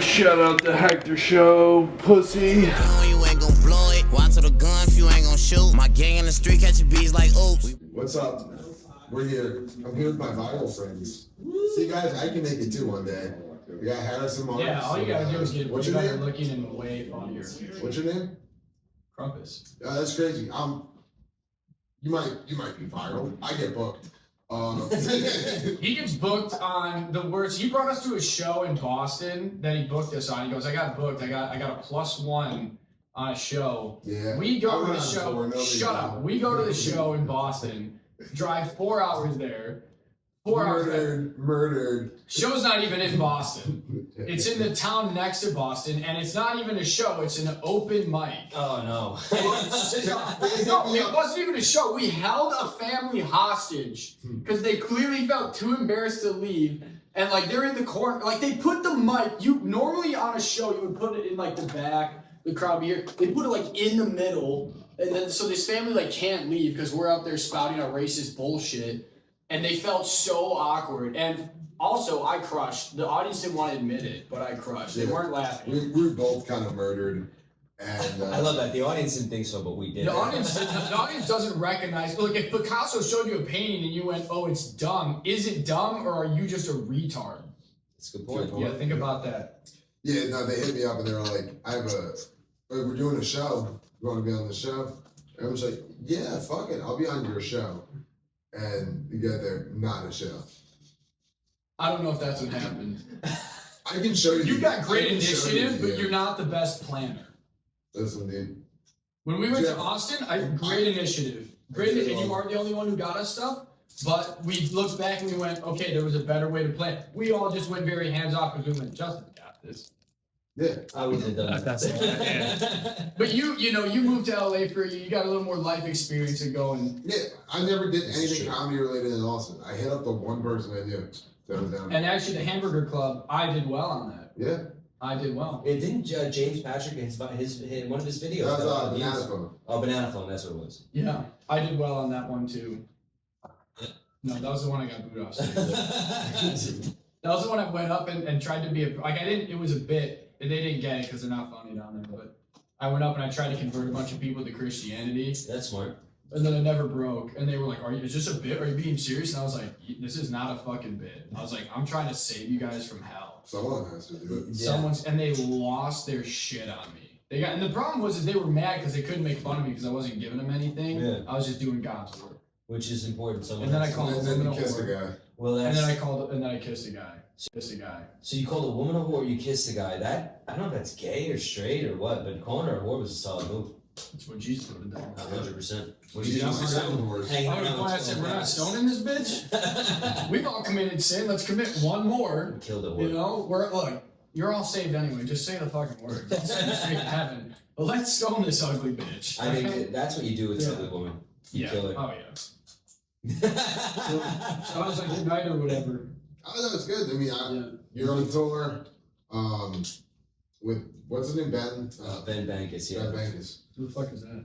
shout out to Hector Show, pussy. You ain't gon' blow it. Watch the gun if you ain't gon' shoot. My gang in the street catching bees like oops. What's up? We're here. I'm here with my viral friends. See, guys, I can make it too one day. We got Harrison Marx. Yeah, all you gotta do is get What's your name? looking and way funnier. What's your name? Crumpus. That's crazy. You might be viral. I get booked. He gets booked on the worst. He brought us to a show in Boston that he booked us on. He goes, I got booked. I got a +1 on a show. Yeah. We go to the I'm show. not sure. Shut up. We go to the show in Boston. Drive 4 hours there. 4 hours there. Murdered. Show's not even in Boston. It's in the town next to Boston, and it's not even a show. It's an open mic. Oh no. No, it wasn't even a show. We held a family hostage because they clearly felt too embarrassed to leave. And like they're in the corner, like they put the mic. You normally on a show you would put it in like the back, the crowd be here. They put it like in the middle, and then so this family like can't leave because we're out there spouting our racist bullshit. And they felt so awkward. And also, I crushed. The audience didn't want to admit it, but I crushed. They weren't laughing. We were both kind of murdered. And I love that. The audience didn't think so, but we did. The audience doesn't recognize. Look, if Picasso showed you a painting and you went, "Oh, it's dumb," is it dumb or are you just a retard? That's a good point. Yeah, think about that. yeah, no, they hit me up and they were like, we're doing a show. You want to be on the show? And I was like, yeah, fuck it. I'll be on your show. And you get there, not a show. I don't know if that's what happened. I can show you. You've got great I can show initiative, you, but you're not the best planner. Listen, dude. When we went Yeah. to Austin, great initiative. Great, and you aren't the only one who got us stuff. But we looked back and we went, okay, there was a better way to plan. We all just went very hands off because we went, Justin got this. Yeah. I wouldn't have done that. That's But you moved to LA you got a little more life experience and going. Yeah, I never did This is anything true. comedy related in Austin. I hit up the one person I knew that was down there. And actually, the Hamburger Club, I did well on that. Yeah. I did well. It didn't James Patrick in one of his videos. That was got a lot of Banana views. Phone. Oh, Banana Phone. That's what it was. Yeah, I did well on that one too. No, that was the one I got booed off stage. That was the one I went up and tried to be it was a bit, and they didn't get it because they're not funny down there, but I went up and I tried to convert a bunch of people to Christianity, That's smart. and then it never broke, and they were like, is this a bit? Are you being serious? And I was like, this is not a fucking bit. I was like, I'm trying to save you guys from hell. Someone has to do it. Yeah. And they lost their shit on me. And the problem was they were mad because they couldn't make fun of me because I wasn't giving them anything. Yeah. I was just doing God's work. Which is important. And then I called And a then woman you a kiss the whore. guy. Well, And that's. then I kissed a guy. So you called a woman a whore, you kissed a guy. That I don't know if that's gay or straight or what, but calling her a whore was a solid move. That's what Jesus would have done. 100%. What You did you just do? sound worse. Hanging I would have around with said, we're not 12 stoning this bitch. We've all committed sin. Let's commit one more. Killed it. You know, look, you're all saved anyway. Just say the fucking word. Let's send you straight to heaven. But let's stone this ugly bitch. I think that's what you do with Yeah. some woman. You Yeah. kill her. Oh yeah. So I was like, good night or whatever. Oh, no, it's good. I mean, Yeah. you're on tour with, what's his name, Ben? Ben Bankus, yeah. Ben Bankus. Who the fuck is that?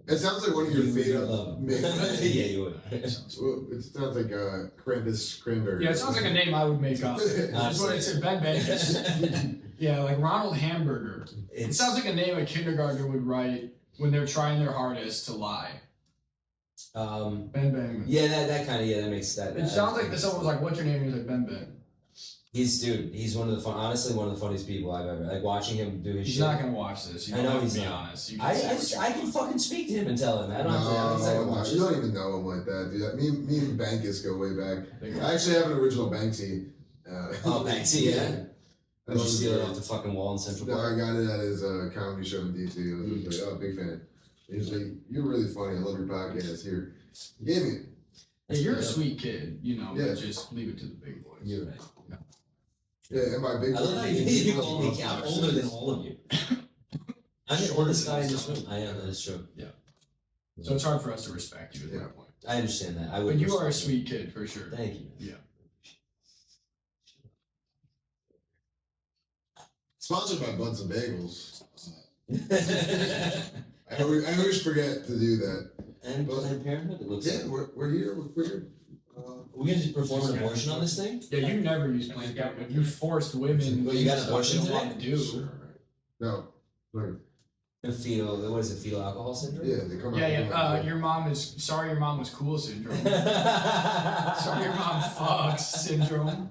It sounds like one of your You favorite. love him. Yeah, you would. it sounds like Krampus Cranberry. Yeah, it sounds like a name I would make up. That's what I said, Ben Bankus. Yeah, like Ronald Hamburger. It sounds like a name a kindergartner would write when they're trying their hardest to lie. Ben Bangman. Yeah, that kind of, that makes that. It sounds like someone was like, what's your name? He was like, Ben Bang. He's one of the honestly, one of the funniest people I've ever, like watching him do his He's shit. not going to watch this. You I know have to he's be not. honest. You I can can fucking speak to him and tell him. I don't No, have to, I don't no, you don't even know him like that, dude. Me and Bankus go way back. I actually have an original Banksy. Oh, Banksy, yeah. I Did you love steal his it work. off the fucking wall in Central No, Park? I got it at his comedy show in DC. I was just like, oh, big fan. He was like, you're really funny. I love your podcast. Here, he gave me it. Hey, you're a sweet kid, Yeah. but just leave it to the big boys. You're right. Yeah, and my big. I love how you call me. I'm older than all of you. I'm the oldest guy in this room. I am. That is true. Yeah. So it's hard for us to respect you at that point. I understand that. I would. But you are a respect sweet kid for sure. you. Thank you. Yeah. Sponsored by Buns and Bagels. I always forget to do that. And Planned Parenthood. It looks Yeah, like. we're here. We're here. We can just perform an abortion on this thing? Yeah, you never use Planned Parenthood. You forced women. Well, you got an to abortion do what today? they do. No. Like, What is it, fetal alcohol syndrome? yeah, they come out. Yeah. Your mom is sorry. Your mom was cool syndrome. Sorry, your mom fucks syndrome.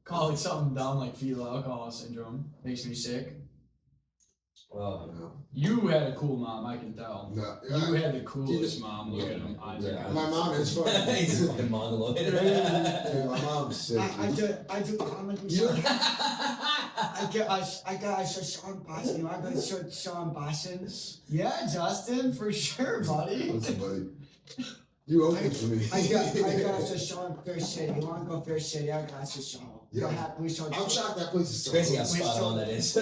Call it something dumb like fetal alcohol syndrome. Makes me sick. Well, No. You had a cool mom, I can tell. No. You had the coolest mom. Look at him. Eyes Yeah. are My mom is fucking. he's a fucking mongoloid. Dude, my mom's sick. I do comedy show. I got a Sean Boston. I got a Sean Boston. Yeah, Justin, for sure, buddy. Listen, buddy. You open for me. I got a Sean Fair City. You want to go Fair City? I got a Sean. Yeah. We showed. I'm shocked that place is It's still crazy how open. spot on that is.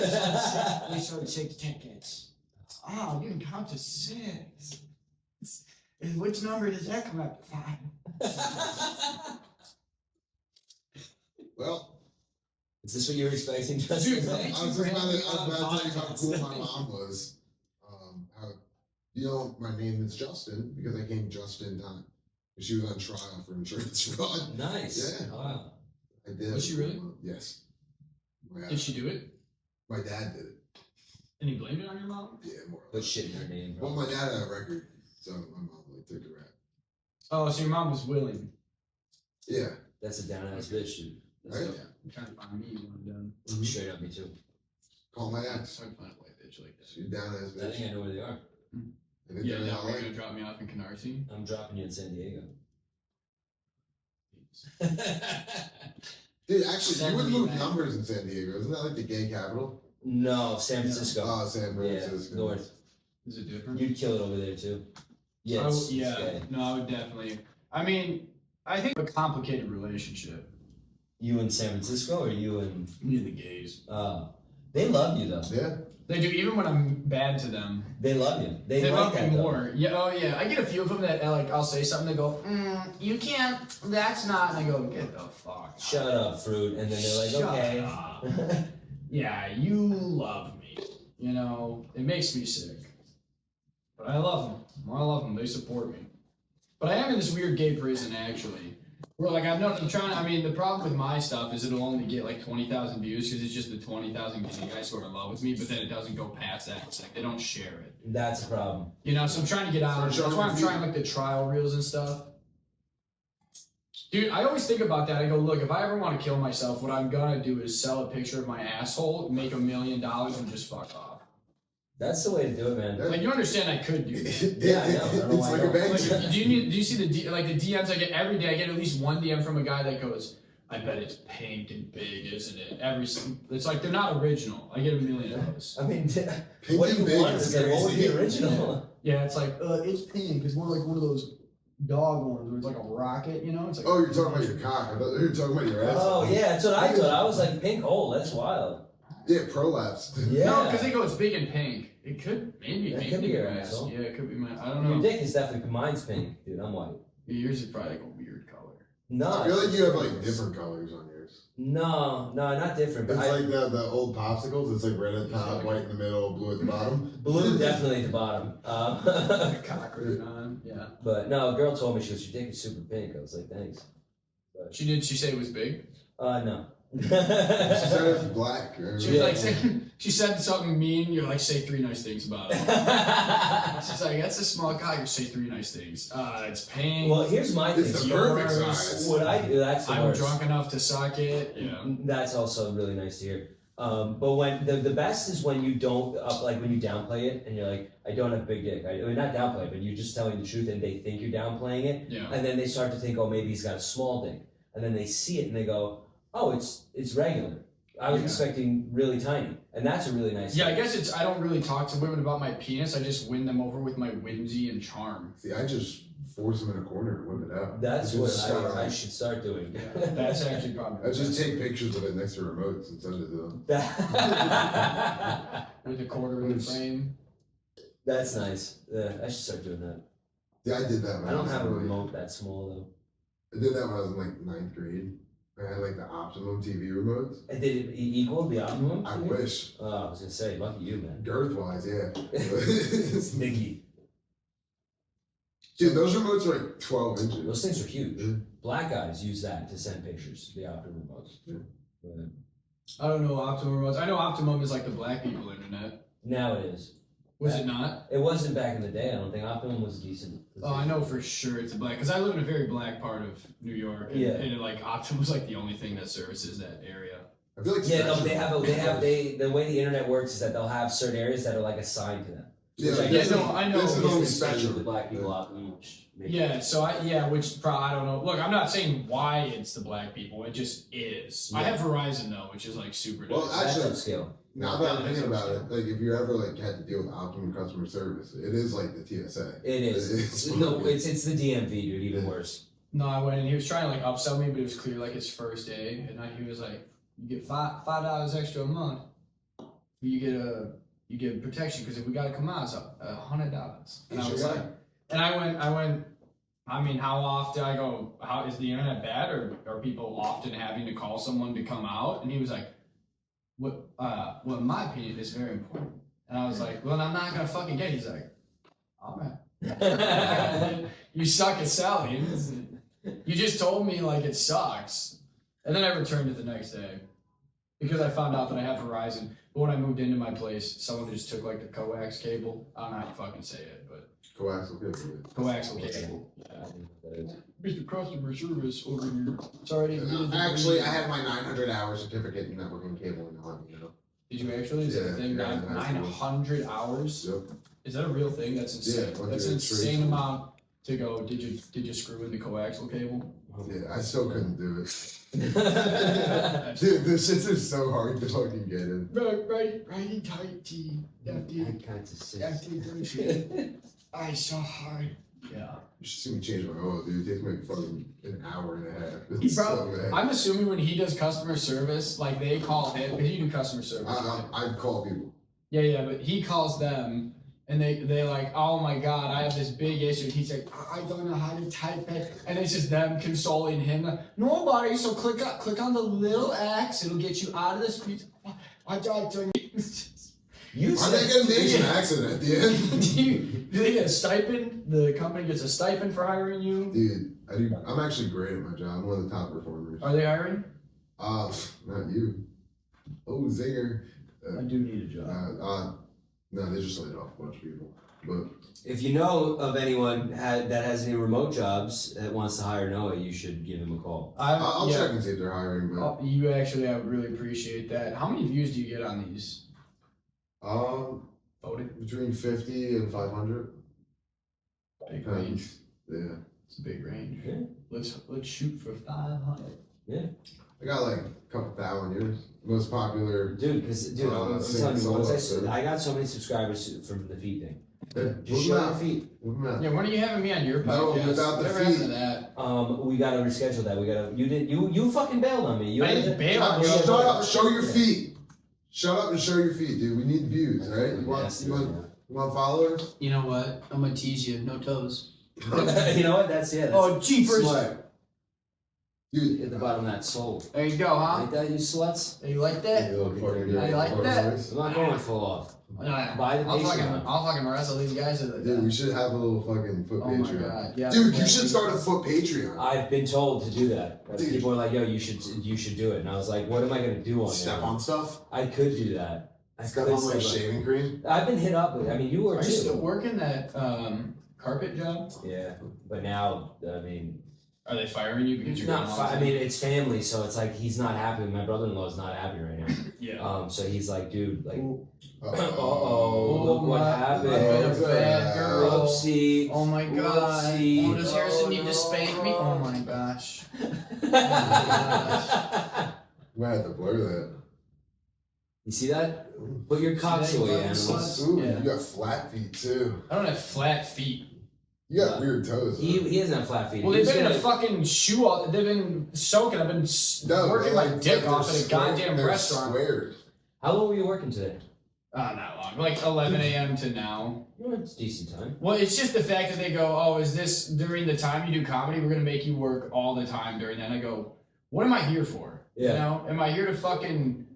We showed 6 tickets. Oh, you can count to 6. Which number does that come up? 5. Well, Is this what you were expecting, Justin? Dude, thank I you was for just about having to, me on the tell you how podcast. cool my mom was. How, my name is Justin because I came just in time. She was on trial for insurance fraud. Nice. Yeah. Wow. I did. Was she really? Yes. Did she do it? My dad did it. And he blamed it on your mom? Yeah, more or Put less. shit in her name, bro. Well, my dad had a record, so my mom like took the rap. Oh, so your mom was willing. Yeah. That's a down ass bitch, dude. That's Right? dope. I'm trying to find me one done. Straight up, me too. Call my I'm ex. trying to find a white bitch like that. She's down ass I bitch. think I know where they are. I think Yeah, they're in now we're LA. gonna drop me off in Canarsie. I'm dropping you in San Diego. Dude, actually, Send you would me move that. numbers in San Diego. Isn't that like the gay capital? No, San Francisco. Oh, San Yeah, Francisco. north. Is it different? You'd kill it over there too. Yeah, I it's, w- it's yeah. gay. No, I would definitely. I mean, I think a complicated relationship. You in San Francisco or you in? Me and the gays. They love you though. Yeah. They do, even when I'm bad to them. They love you. They, They like love that me though. more. Yeah, oh yeah. I get a few of them that like I'll say something, they go, you can't. That's not. And I go, get the fuck. out." Shut up, fruit. And then they're like, Shut okay. up. Yeah, you love me. You know, it makes me sick. But I love them. I love them. They support me. But I am in this weird gay prison actually. Where like I'm trying. I mean, the problem with my stuff is it'll only get like 20,000 views because it's just the 20,000 gay guys who are in love with me. But then it doesn't go past that. It's like they don't share it. That's a problem. You know, so I'm trying to get out of it. That's why I'm Sure. trying like the trial reels and stuff. Dude, I always think about that. I go, look, if I ever want to kill myself, what I'm gonna do is sell a picture of my asshole, make $1 million, and just fuck off. That's the way to do it, man. Like you understand, I could do that. Yeah, I know. I don't know It's why like I a don't. bank. Like, do you see the the DMs I get every day? I get at least one DM from a guy that goes, "I bet it's pink and big, isn't it?" It's like they're not original. I get 1 million of those. I mean, Pink what do and you big want? is It's like, what would be crazy. original? Yeah, it's like it's pink. It's more like one of those dog ones where it's like a rocket. You know? It's like Oh, you're talking about your cock. I thought you were talking about your ass. Oh yeah, that's what I thought. I was like, pink hole. That's wild. Yeah, prolapse. Yeah. No, because they go, it's big and pink. It could maybe That maybe could be your grass. asshole. Yeah, it could be my. I don't Your know. dick is definitely mine's pink, dude. I'm white. Yours is probably like a weird color. No, I feel like you have like different colors on yours. No, not different. It's But like the old popsicles. It's like red at the top, white in the middle, blue at the bottom. blue definitely at the bottom. Like a cock written on. Yeah. But no, a girl told me she goes, your dick is super pink. I was like, thanks. She did. She said it was big. No. She said it's black. She was like, she said something mean. You're like, say 3 nice things about it. She's like, that's a small cock. You say 3 nice things. It's pink. Well, here's my thing. It's the yours. perfect size. What I do, that's the I'm worst. drunk enough to suck it. Yeah. That's also really nice to hear. But when the best is when you don't like when you downplay it and you're like, I don't have a big dick. I mean, not downplay it, but you're just telling the truth and they think you're downplaying it. Yeah. And then they start to think, oh, maybe he's got a small dick. And then they see it and they go, oh, it's regular. I was Yeah. expecting really tiny. And that's a really nice Yeah, I thing. guess I don't really talk to women about my penis. I just win them over with my whimsy and charm. See, I just force them in a corner and whip it out. That's It's what just I should start doing. That's actually probably. I just take pictures of it next to remotes and send it to them. With a quarter in the frame. That's nice. I should start doing that. Yeah, I did that when I don't was have a in, remote that small though. I did that when I was in like 9th grade. I had like the optimum TV remotes. And did it equal the optimum? I wish. Oh, I was gonna say, lucky you, man. Girth wise, yeah. Nicky. Dude, those remotes are like 12 inches. Those things are huge. black guys use that to send pictures, the Optimum remotes. Yeah. But I don't know Optimum remotes. I know Optimum is like the black people internet. now it is. Was it not? It wasn't back in the day. I don't think Optimum was decent. Oh, I know for sure it's a black, because I live in a very black part of New York, and, Yeah. and like Optimum was like the only thing that services that area. I feel like Yeah, no, Spectrum- the way the internet works is that they'll have certain areas that are like assigned to them. Yeah, Which I like, guess no, I know. This is only The Spectrum. black people Optimum. Which makes Yeah, so which probably I don't know. Look, I'm not saying why it's the black people. It just is. I have Verizon though, which is like super Well, nice. that's actually, upscale. now that I'm thinking about it, like if you ever like had to deal with Optimum customer service, it is like the TSA. It is. It's the DMV, dude. Even worse. No, I went and he was trying to like upsell me, but it was clear like his first day, and he was like, "You get $5 extra a month. You get protection because if we gotta come out, it's $100." And I was like, and I went. I mean, how often I go? How is the internet bad, or are people often having to call someone to come out? And he was like, "What? Well, in my opinion, it's very important." And I was like, "Well, I'm not gonna fucking get it." He's like, "All right." You suck at selling. You just told me like it sucks. And then I returned it the next day because I found out that I have Verizon. But when I moved into my place, someone just took like the coax cable. I don't know how to fucking say it, but Coaxial cable. coaxial cable. I don't know what that is. Mr. Customer Service over here. Sorry, I didn't get it. Actually, I had my 900-hour certificate in networking cable and all, you know. Did you actually? Is that a Yeah, thing? yeah, in high school. 900 hours? Yep. Is that a real thing? That's insane. Yeah, That's an it's insane true. amount to go. Did you screw in the coaxial cable? Yeah, I still couldn't do it. Dude, this shit is so hard to fucking get in. Right, tight T. I so hard. Yeah. You should see me change my oil, dude. It takes me like fucking an hour and a half. He It's so probably, bad. I'm assuming when he does customer service, like they call him, because you do customer service, right? I'd call people. Yeah, but he calls them, and they like, "Oh my god, I have this big issue." And he's like, "I don't know how to type it," and it's just them consoling him. Nobody, so click on the little X, it'll get you out of the street. I died doing. You Are they said gonna make an accident at the end? Do they get a stipend? The company gets a stipend for hiring you. Dude, I'm actually great at my job. I'm one of the top performers. Are they hiring? Not you. Oh, zinger. I do need a job. No, they just laid off a bunch of people. But if you know of anyone that has any remote jobs that wants to hire Noah, you should give him a call. I'll yeah. check and see if they're hiring. But You actually, I would really appreciate that. How many views do you get on these? Voted? between 50 and 500. Big range. Yeah. It's a big range. Yeah. Let's shoot for 500. I got like a couple thousand years. Most popular. Dude, I'm telling you, solo once episode. I got so many subscribers from the feet thing. What Just show your about- feet. what about- Yeah, when are you having me on your No, podcast? without the Whatever happened feet. to that? We gotta reschedule that. You fucking bailed on me. I didn't bail on you. Shut up! Show your feet. Shut up and show your feet, dude. We need views, right? You want, Yes, you want followers? You know what? I'm gonna tease you. No toes. You know what? That's Oh, jeepers. Slut. Dude, At the bottom of that soul. There you go, huh? Like that, you sluts? You like that? you little fucking I like that. I'm not going full off. Buy the I'll Patreon. fucking wrestle these guys to the Dude, we death. should have a little fucking foot Oh my Patreon. god. Yeah. Dude, you should start a foot Patreon. I've been told to do that. Dude. People are like, "Yo, you should do it," and I was like, "What am I gonna do on Step there?" on stuff. I could do that. Step on like shaving cream. I've been hit up with. I mean, you were Are too. you still working that carpet job? Yeah, but now, I mean, Are they firing you because you're not. going all the I mean, it's family, so it's like he's not happy. My brother-in-law is not happy right now. yeah. So he's like, dude, like, Uh-oh. look what happened. I've been a bad girl. Oopsie. Oh my god. Whoopsie. Oh, does Harrison need to spank me? Oh my gosh. We might have to blur that. You see that? Put your cocks See that, away, you animals. fucking Ooh, Yeah. you got flat feet too. I don't have flat feet. You got weird toes. He doesn't have flat feet. Well, He they've was been in a gonna- fucking shoe all. They've been soaking. I've been working my dick off at a goddamn restaurant. Squared. How long were you working today? Not long. Like 11 a.m. to now. Well, it's a decent time. Well, it's just the fact that they go, "Oh, is this during the time you do comedy? We're gonna make you work all the time during that." And I go, "What am I here for? You Yeah. know, am I here to fucking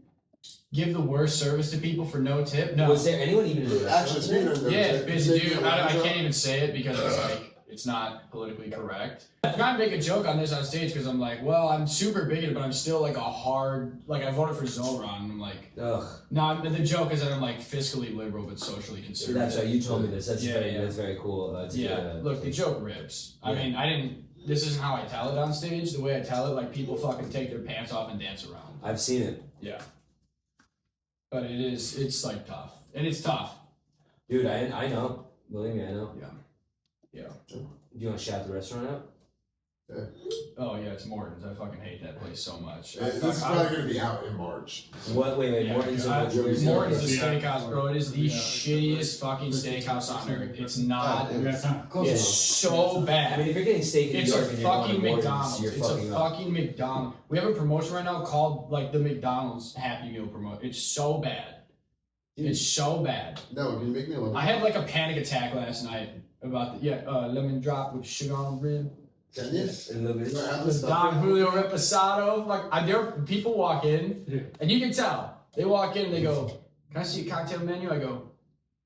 give the worst service to people for no tip? No. Was there anyone even in the Actually, restaurant today? speaking of Yeah, it's busy, dude. I job. can't even say it because it's like It's not politically correct. I'm trying to make a joke on this on stage because I'm like, well, I'm super bigoted, but I'm still like I voted for Zoran, and I'm like, Ugh. no, the joke is that I'm like fiscally liberal but socially conservative. That's right. You told me this. That's Yeah, very. yeah. That's very cool. Look, the joke rips. I Yeah. mean, I didn't. This isn't how I tell it on stage. The way I tell it, like people fucking take their pants off and dance around. I've seen it. Yeah. But it's like tough, and it's tough. Dude, I know. Believe me, I know. Yeah. Do you want to shout the restaurant out? Oh yeah, it's Morton's. I fucking hate that place so much. This is probably gonna be out in March. What? Wait. Yeah, Morton's I- of which Morton's the Yeah. steakhouse, bro. It is the shittiest fucking steakhouse on earth. It's not. Yeah. It's so bad. I mean, if you're getting steak in New It's a York and you're going to fucking Morton's, McDonald's. you're It's a fucking up. fucking McDonald's. We have a promotion right now called like the McDonald's Happy Meal promotion. It's so bad. It's so bad. No, can you make me a little? I had like a panic attack last night about the lemon drop with sugar on the rib. Can you? A little bit. Do I have The this stuff? Don Julio Reposado. Like there people walk in and you can tell. They walk in and they go, "Can I see a cocktail menu?" I go,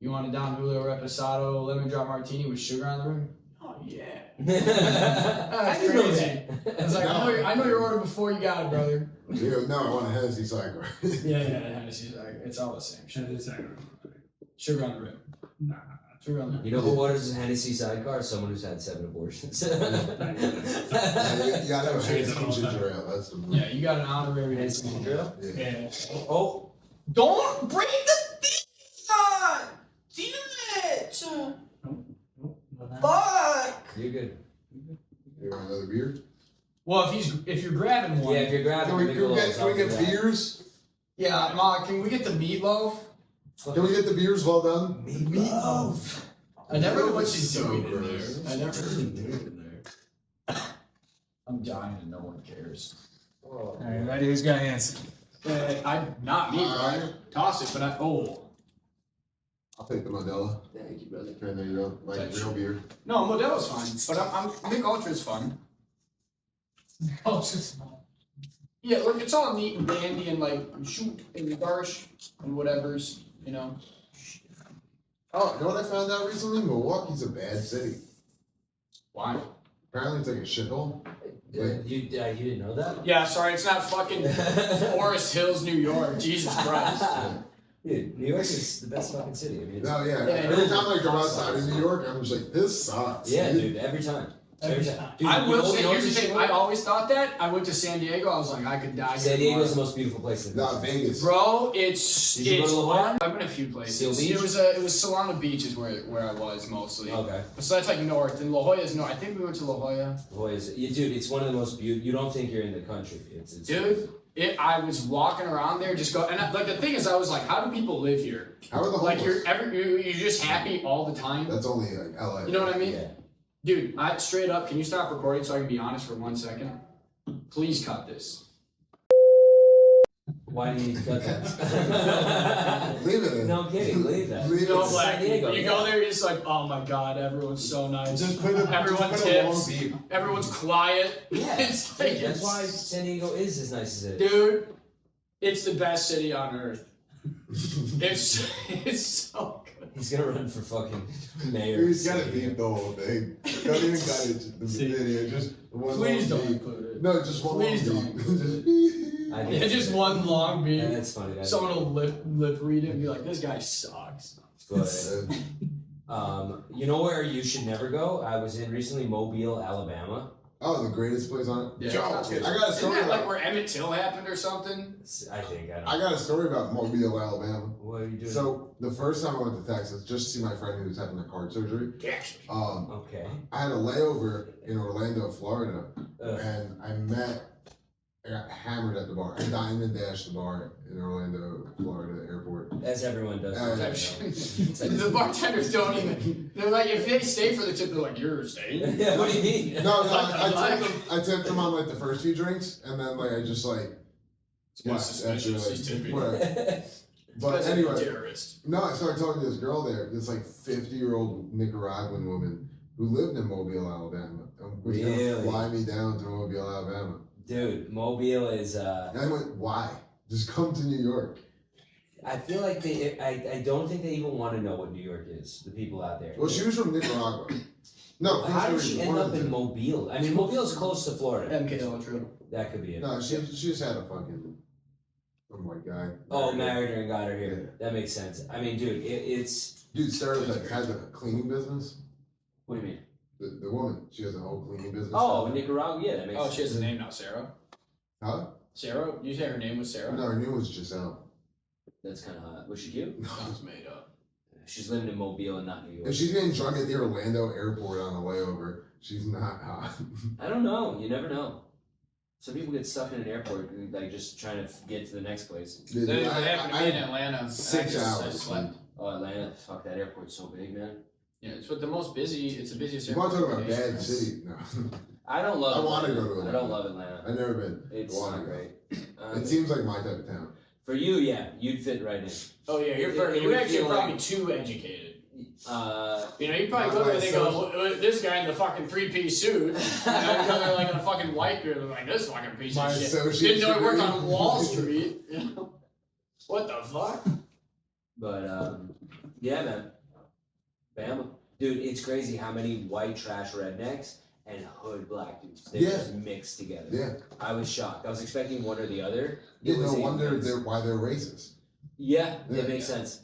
"You want a Don Julio Reposado lemon drop martini with sugar on the rim?" Oh yeah. That's I know crazy. that. It's like I know your order before you got it, brother. Yeah, no, I want a Hennessy Cider. Yeah, Hennessy's like it's all the same. Sugar on the rim. Sugar on the rim. You know who orders a Hennessy sidecar? Someone who's had 7 abortions. Yeah, you gotta have a Hennessy ginger ale. That's the Yeah, you got an honorary Hennessy ginger ale? Yeah. Oh, Don't bring the thing on! Damn it! Fuck! you're good. You want another beer? Well, if you're grabbing one, Yeah, if you're grabbing Can we Michelob's, get I'll do that. beers? yeah, Ma, can we get the meatloaf? Can we get the beers well done? Meatloaf. I never know what Meatloaf is she's so doing in gross. there. I never know what she's doing in there. I'm dying and no one cares. Oh. Alright, ready? Who's got hands? Not me, brother. Toss it, but I'll take the Modelo. Thank you, brother. Okay, there you go. Like That's real beer. No, Modelo's fine, but I'm Mick Ultra's fun. Ultra's fun. Yeah, look, it's all neat and dandy and like shoot and garsh and whatever's, you know. Oh, you know what I found out recently? Milwaukee's a bad city. Why? Apparently it's like a shithole. You didn't know that? Yeah, sorry, it's not fucking Forest Hills, New York. Jesus Christ. Dude, New York is the best fucking city. I mean, it's, No, yeah. Yeah, Every time I go outside of New York, I'm just like, this sucks. yeah, dude, every time. Every time. Dude, I will say, you know here's the what's thing. I always thought that. I went to San Diego. I was like, I could die. San here Diego's the tomorrow. most beautiful place in the Not Vegas. Bro, it's Did you go to La Jolla? I've been a few places. Seal Beach? It was Solana Beach is where I was mostly. Okay. So that's like north, and La Jolla is north. I think we went to La Jolla. Boy, dude, it's one of the most beautiful. You don't think you're in the country. It's Dude, I was walking around there, just go, and like the thing is, I was like, how do people live here? How are the Like homeless? you're just happy all the time. That's only like LA. You know what I mean? Yeah. Dude, straight up, can you stop recording so I can be honest for 1 second? Please cut this. Why do you need to cut that? Leave it in. No kidding, leave that. Leave You know, it. like, San Diego, you yeah. go there, you're just like, oh my god, everyone's so nice. Just put a, Everyone just put a long tips. beep. Everyone's quiet. Yeah, It's like, that's why San Diego is as nice as it is. dude, it's the best city on earth. It's so good. He's gonna run for fucking mayor. He's of gotta San beep Diego. the whole thing. Don't even cut it. The video, just one Please long don't beep. include it. No, just one Please long don't beep. include Just beep. I Yeah, just one long beat. Yeah, that's funny. That's Someone will lip read it and be like, this guy sucks. But, you know where you should never go? I was in recently Mobile, Alabama. Oh, the greatest place on it. Yeah. Joe, I got a Isn't story that like about. where Emmett Till happened or something? I think I don't. I got a story about Mobile, Alabama. What are you doing? So the first time I went to Texas, just to see my friend who was having a heart surgery, okay. I had a layover in Orlando, Florida, Ugh. and I got hammered at the bar. I diamond dashed the bar in Orlando, Florida airport. As everyone does. The bartenders don't even. They're like, if they stay for the tip, they're like, you're staying. Yeah, what do you mean? No, I tipped them on like the first few drinks, and then like I just like left after He's tipping. like whatever. But Guy's like a anyway, terrorist. no, I started talking to this girl there, this like 50-year-old Nicaraguan woman who lived in Mobile, Alabama, and was gonna Really? fly me down to Mobile, Alabama. Dude, Mobile is. And I went, why? Just come to New York. I feel like they. I don't think they even want to know what New York is. The people out there. Well, she was from Nicaragua. No, Queen How did Street she was end one up of in the- Mobile? I mean, Mobile's close to Florida. MK Ultra. That could be it. No, she just had a fucking some white guy. Married her and got her here. That makes sense. I mean, dude, it's. Dude started had a cleaning business. What do you mean? The woman, she has a whole cleaning business. Oh, Nicaragua. Yeah, that makes Oh, sense. she has a name now, Sarah. Huh? Sarah? You said her name was Sarah? No, her name was Giselle. That's kind of hot. Was she cute? That was made up. She's living in Mobile and not New York. If she's getting drunk at the Orlando airport on the way over, she's not hot. I don't know. You never know. Some people get stuck in an airport, like just trying to get to the next place. Dude, That happened to me in Atlanta. 6 I hours. slept. Oh, Atlanta. Fuck, that airport's so big, man. Yeah, it's the busiest You want to talk about airport in the bad nation. city? No. I don't love. I wanna Atlanta. go to I Atlanta. don't love Atlanta. I've never been. It's I wanna not go. great. It seems like my type of town. For you, yeah, you'd fit right in. Oh yeah, It you're would actually feel probably like- too educated. You You probably Not go there and by they go, this guy in the fucking 3-piece suit. And then you go there like in a fucking white beard, and like, this fucking piece My of shit. associate's Didn't know he worked degree. on Wall Street. You know? What the fuck? But yeah, man, Bama, dude, it's crazy how many white trash rednecks and hood black dudes they Yeah. just mixed together. Yeah. I was shocked. I was expecting one or the other. Yeah, no was a wonder mix. why they're racist. Yeah, Yeah, it makes yeah. sense.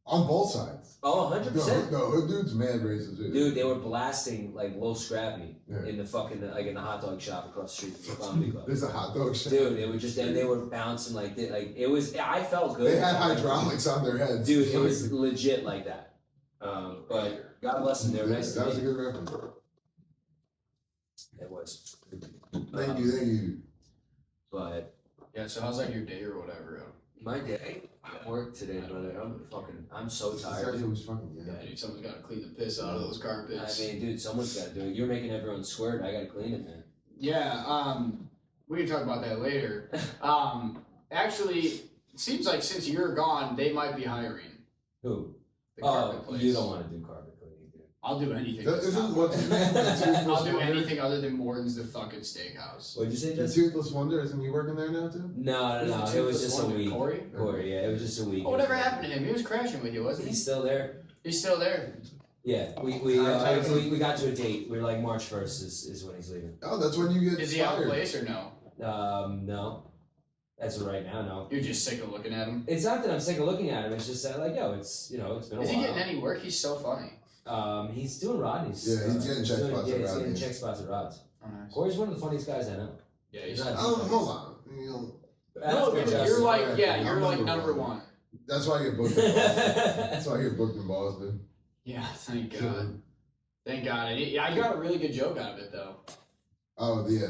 On both sides. Oh, 100%. No, hood dude's mad racist too. Dude, they were blasting like Lil Scrappy Yeah. in the fucking in the hot dog shop across the street from the comedy club. There's a hot dog shop. Dude, it was just and they were bouncing like it was. I felt good. They had hydraulics on their heads. Dude, it was legit like that. But God bless them. They were nice That to was a me. good reference. It was. Thank you. But Yeah, so how's like your day or whatever? my day, I worked today, brother. I'm so This tired. actually was fucking Yeah, dude, someone's gotta clean the piss out of those I carpets. mean, dude, someone's got to do it. You're making everyone squirt. I got to clean it, man. Yeah, we can talk about that later. Actually, it seems like since you're gone, they might be hiring Who? the carpet place. You don't want to do carpet cleaning, dude. I'll do anything. That that's isn't not what Morton's. the I'll do Toothless Wonder- anything other than Morton's the fucking steakhouse. What'd you say, The Justin? Toothless Wonder, isn't he working there now too? No. Who's the It was toothless just a one? week. Corey? Yeah, it was just a week. Oh, whatever happened to him? He was crashing with you, wasn't he? He's still there. He's still there. Yeah, we got to a date. We were like March 1st is when he's leaving. Oh, that's when you get Is he out of fired. place or no? No. That's right now, no. You're just sick of looking at him. It's not that I'm sick of looking at him. It's just that, like, it's been a Is while. he getting any work? He's so funny. He's doing Rodney's. Yeah, he's getting check spots at He's getting Rodney's. check spots at Rod's. Oh, nice. Corey's one of the funniest guys I know. Yeah, He's he's not Oh, the hold on. You know, No, After dude, Justin. you're like, yeah, I'm you're like number number one. one. that's why I get booked in Boston. That's why I get booked in Boston. Yeah, thank God. Thank God. I got a really good joke out of it though. Oh, yeah.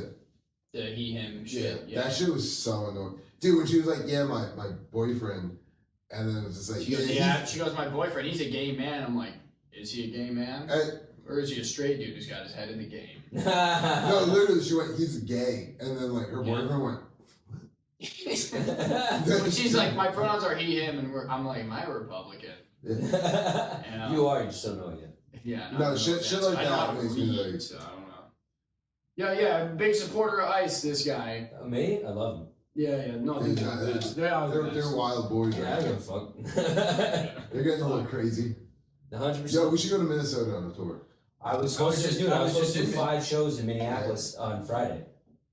The he, him Yeah, shit. Yeah. that shit was so annoying. Dude, when she was like, yeah, my boyfriend, and then it was just like, She goes, he's- yeah. She goes, my boyfriend, he's a gay man. I'm like, is he a gay man? and- Or is he a straight dude who's got his head in the game? no, literally, she went, he's gay. And then, like, her Yeah. boyfriend went, But she's like, my pronouns are he, him, and I'm like, am I a Republican? yeah. You are, you just don't know it yet. Yeah. No, shit like I know how that to makes me read, like- so I don't know. Yeah, big supporter of ICE, this guy. Me? I love him. Yeah, no, they're Yeah, the best. They are the They're best. wild boys. Yeah, I Right don't now. give a fuck. They're getting a little crazy. 100%. Yo, we should go to Minnesota on a tour. I was supposed to do it. I was supposed to do in 5 shows in Minneapolis on Friday.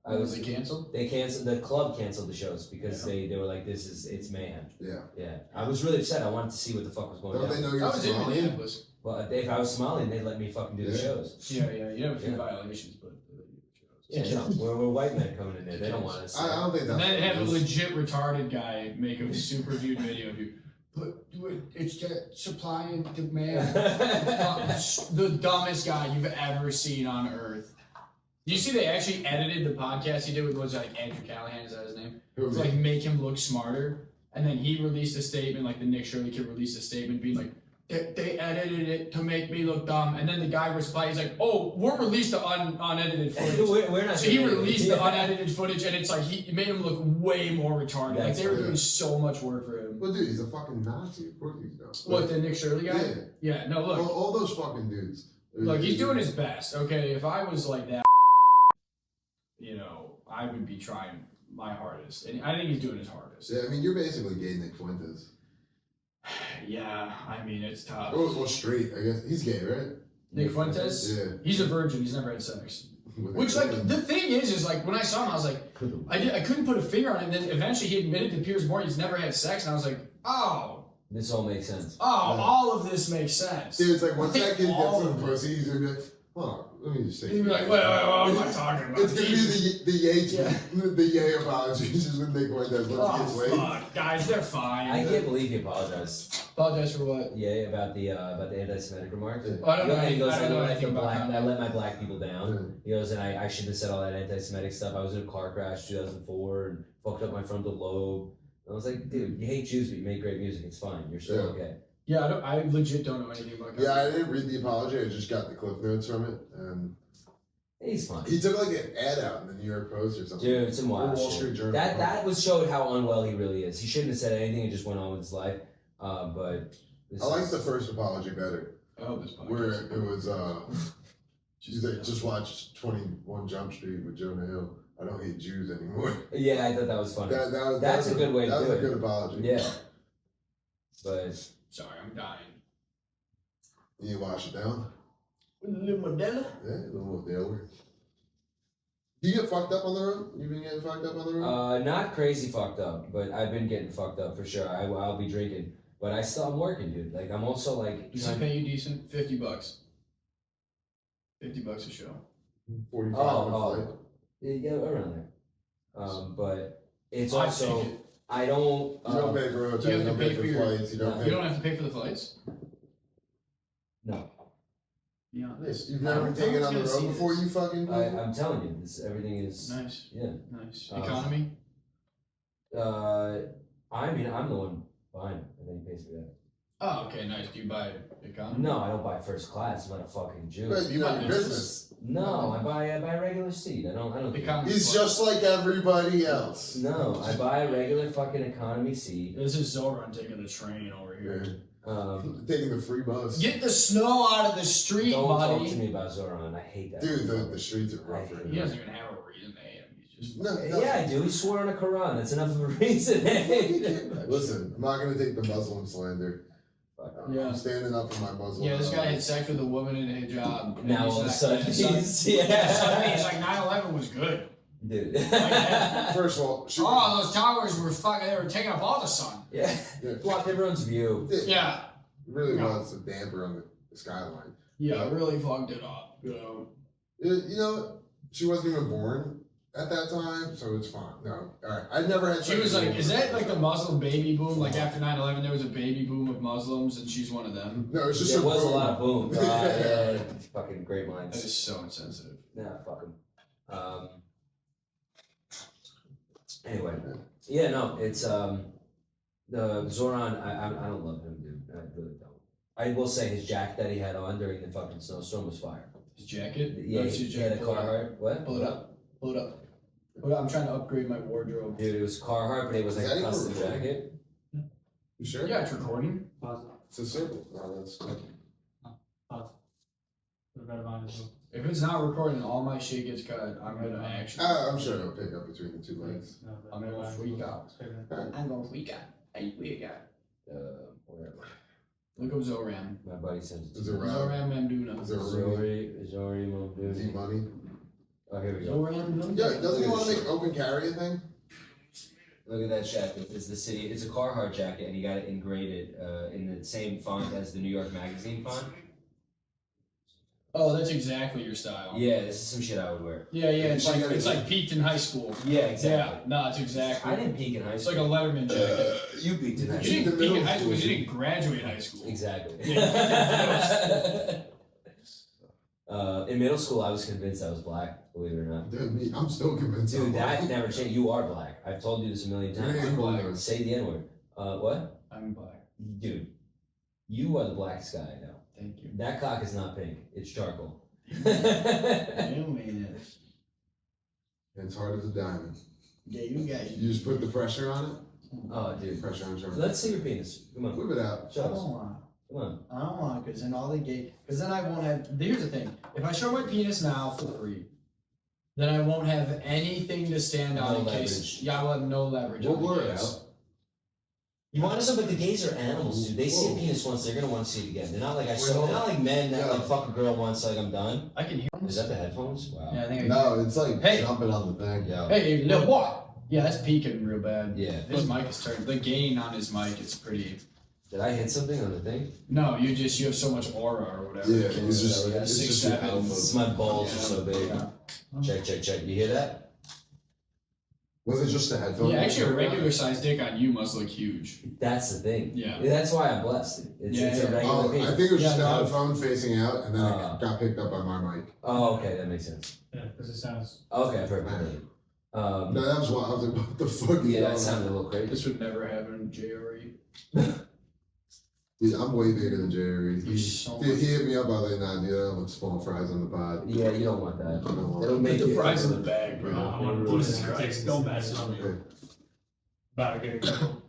Was it canceled? They canceled. The club canceled the shows because they were like, it's mayhem. Yeah. Yeah, I was really upset. I wanted to see what the fuck was going Don't they on. know I you're was in Somalian? Minneapolis. Well, if I was Somalian, they'd let me fucking do the Yeah. shows. Yeah, you have a few Yeah. violations, but Yeah, no, we're white men coming in there. They don't want us. I don't think and that's then have a what it is. legit retarded guy make a super viewed video of you. But it's the supply and demand. The dumbest guy you've ever seen on earth. Do you see they actually edited the podcast he did with was like Andrew Callahan, is that his name? Who, To me? like make him look smarter. And then he released a statement, like the Nick Shirley kid released a statement being like, they edited it to make me look dumb. And then the guy replied, he's like, oh, we'll release the unedited footage. we're not. So he doing it. released the Yeah. unedited footage, and it's like it made him look way more retarded. Like That's they were weird. doing so much work for him. Well, dude, he's a fucking Nazi. Of course he's not. What, the Nick Shirley guy? Yeah. Yeah, no, look. All those fucking dudes. Look, he's doing his best, okay? If I was like that, I would be trying my hardest. And I think he's doing his hardest. Yeah, I mean, you're basically gay Nick Fuentes. Yeah, I mean, it's tough. Well, straight, I guess. He's gay, right? Nick Fuentes? Yeah. He's a virgin. He's never had sex. With Which, a like, woman. the thing is like, when I saw him, I was like, I couldn't put a finger on it. And then eventually he admitted to Piers Morgan he's never had sex. And I was like, oh, This all makes sense. all of this makes sense. Dude, it's like once that kid gets All some of it. pussy, he's gonna be like, oh, let me just say. He'd be like, what am I talking about? It's gonna Jesus. be the Yay apologies just when Nick Fuentes once he gets Oh, laid. fuck. Guys, they're fine. I can't believe he apologized. Apologize for what? Yeah, about the anti-Semitic remarks. Oh, I don't know And he anything- goes, I don't know let anything the about black, that. I let my black people down. He goes, and I shouldn't have said all that anti-Semitic stuff. I was in a car crash 2004 and fucked up my frontal lobe. I was like, dude, you hate Jews, but you make great music. It's fine. You're still okay. Yeah, I legit don't know anything about Yeah, I didn't read the apology. I just got the cliff notes from it, and He's fine. he took like an ad out in the New York Post or something. Dude, some Or wild Wall shit. Street Journal. That was showed how unwell he really is. He shouldn't have said anything and just went on with his life. But this I like is- the first apology better, I hope this podcast. where it was she's like, just watch 21 Jump Street with Jonah Hill. I don't hate Jews anymore. Yeah, I thought that was funny. That's That's a good way to That do was it. a good apology. Yeah. But Sorry, I'm dying. You wash it down. Le Modelo? Yeah, a little Taylor. Do you get fucked up on the road? You been getting fucked up on the road? not crazy fucked up, but I've been getting fucked up for sure. I'll be drinking, but I'm working, dude. Like I'm also like. Does he pay you decent? $50. $50 a show. 45 Oh, on a flight. Yeah, around there. But it's I also take it. I don't. You don't pay for hotels, you you have don't to pay pay for for your- flights, you don't You pay. don't have to pay for the flights? No, Yeah. You've never taken on the road before, you fucking. I'm telling you, everything is. Nice. Yeah. Nice. Economy? I mean, I'm the one buying it. I think he pays for that. Oh, okay, nice. Do you buy economy? No, I don't buy first class. I'm not a fucking Jew. But you You know buy your business. No, I buy a regular seat. I don't. Economy. He's just like everybody else. No, I buy a regular fucking economy seat. This is Zoran taking the train over here. Taking the free bus. Get the snow out of the street, Don't talk to buddy. me about Zoran. I hate that. Dude, the streets are rough right He now. doesn't even have a reason to hate him. He's just. No, Yeah, I do. He swore on a Quran. That's enough of a reason. Listen, I'm not gonna take the Muslim slander. Yeah. I'm standing up for my Muslim. Yeah, this guy had sex with a woman in a hijab. and Now he's all of a like- sudden and he's yeah, suddenly yeah. he's like 9/11 was good. Dude. First of all, she, Oh, those towers were fucking. They were taking up all the sun. Yeah. Blocked everyone's view. it Yeah. really No. was a damper on the skyline. Yeah, really fucked it up. You know. You know, she wasn't even born at that time, so it's fine. No, all right. I never had. She sex was with a like, woman is that at like the time. Muslim baby boom? Like after 9/11, there was a baby boom of Muslims, and she's one of them. No, it's just There a was a boom. lot of boom. Yeah. Yeah. Fucking great That minds. is so insensitive. Nah, fuck him. Anyway, yeah, no, it's the Zoran. I don't love him, dude. I really don't. I will say his jacket that he had on during the fucking snowstorm was fire. His jacket. Yeah, That's his he had a jacket. Pull it up. Carhartt. What? Pull it up. Pull it up. Pull it up. I'm trying to upgrade my wardrobe. Dude, it was Carhartt, but it was Is like that a even custom recording? jacket. You sure? Yeah, it's recording. It's a circle. No, that's good. If it's not recording, all my shit gets cut. I'm gonna actually. I'm sure it'll pick up between the two legs. I'm gonna freak out. I'm gonna freak out. I freak out. Whatever. Look up Zoran. My buddy sent it Is to it me. right? Zoran Mamduna. Is there room? Zori Is he Mamduni. money? Oh, here we go. Zoran Mamduna. Yeah, doesn't he want to make open carry a thing? Look at that jacket. It's the city. It's a Carhartt jacket, and he got it engraved in the same font as the New York Magazine font. Oh, that's exactly your style. Yeah, this is some shit I would wear. Yeah, yeah. It's She like got it. it's like peaked in high school. Yeah, Yeah, exactly. no, it's exactly. I didn't peak in high It's school. like a Letterman jacket. You peaked in high You school. didn't the peak in middle high school. You school. didn't graduate high school. Exactly. Yeah. In middle school, I was convinced I was black. Believe it or not. Dude, me, I'm still convinced. Dude, I'm that black. never changed. You are black. I've told you this a million You're times. not black. black. Say the N word. What? I'm black. Dude, you are the blackest guy I know. Thank you. That cock is not pink. It's charcoal. You mean it. It's hard as a diamond. Yeah, you guys. You just put the pressure on it. Oh, dude. Pressure on charge. Let's see your penis. Come on. Whip it out. I Show don't us. want. Come on. I don't want because then all the gay. Because then I won't have. Here's the thing. If I show my penis now for free, then I won't have anything to stand on No in leverage. case. Yeah, I will have no leverage. We'll on the blur it gays. out. You want to know, but the gays are animals, dude. They see a penis once, they're gonna want to see it again. They're not like they're not like men that like fuck a girl once, like I'm done. I can hear. Is that the headphones? Wow. Yeah, I think. No, it's like Hey. jumping on the thing. Yeah. Hey, little boy. Yeah, that's peaking real bad. Yeah. His mic is turned. The gain on his mic is pretty. Did I hit something on the thing? No, you have so much aura or whatever. Yeah, It's it's just yeah, it's six, just your seven. alpha. It's my balls are so big. Yeah. Check. You hear that? Was it just the headphones? Yeah, actually, a regular sized dick on you must look huge. That's the thing. Yeah. That's why I'm blessed. It's a regular Oh, penis. I think it was just Yeah, the no. headphone facing out, and then it got picked up by my mic. Oh, okay, that makes sense. Yeah, because it sounds. Okay, perfect. No, that was why I was like, "What the fuck?" Is Yeah, going that sounded a on? little crazy. This would never happen in JRE. Dude, I'm way bigger than Jerry. You're so Dude, he hit me up. I was like, "Nah, dude, I don't want small fries on the pod." Yeah, you don't want that. I don't want It'll it. make the you fries in the bag, No, bro. I want Jesus Christ. Don't mess it on me. Okay. About to get a couple.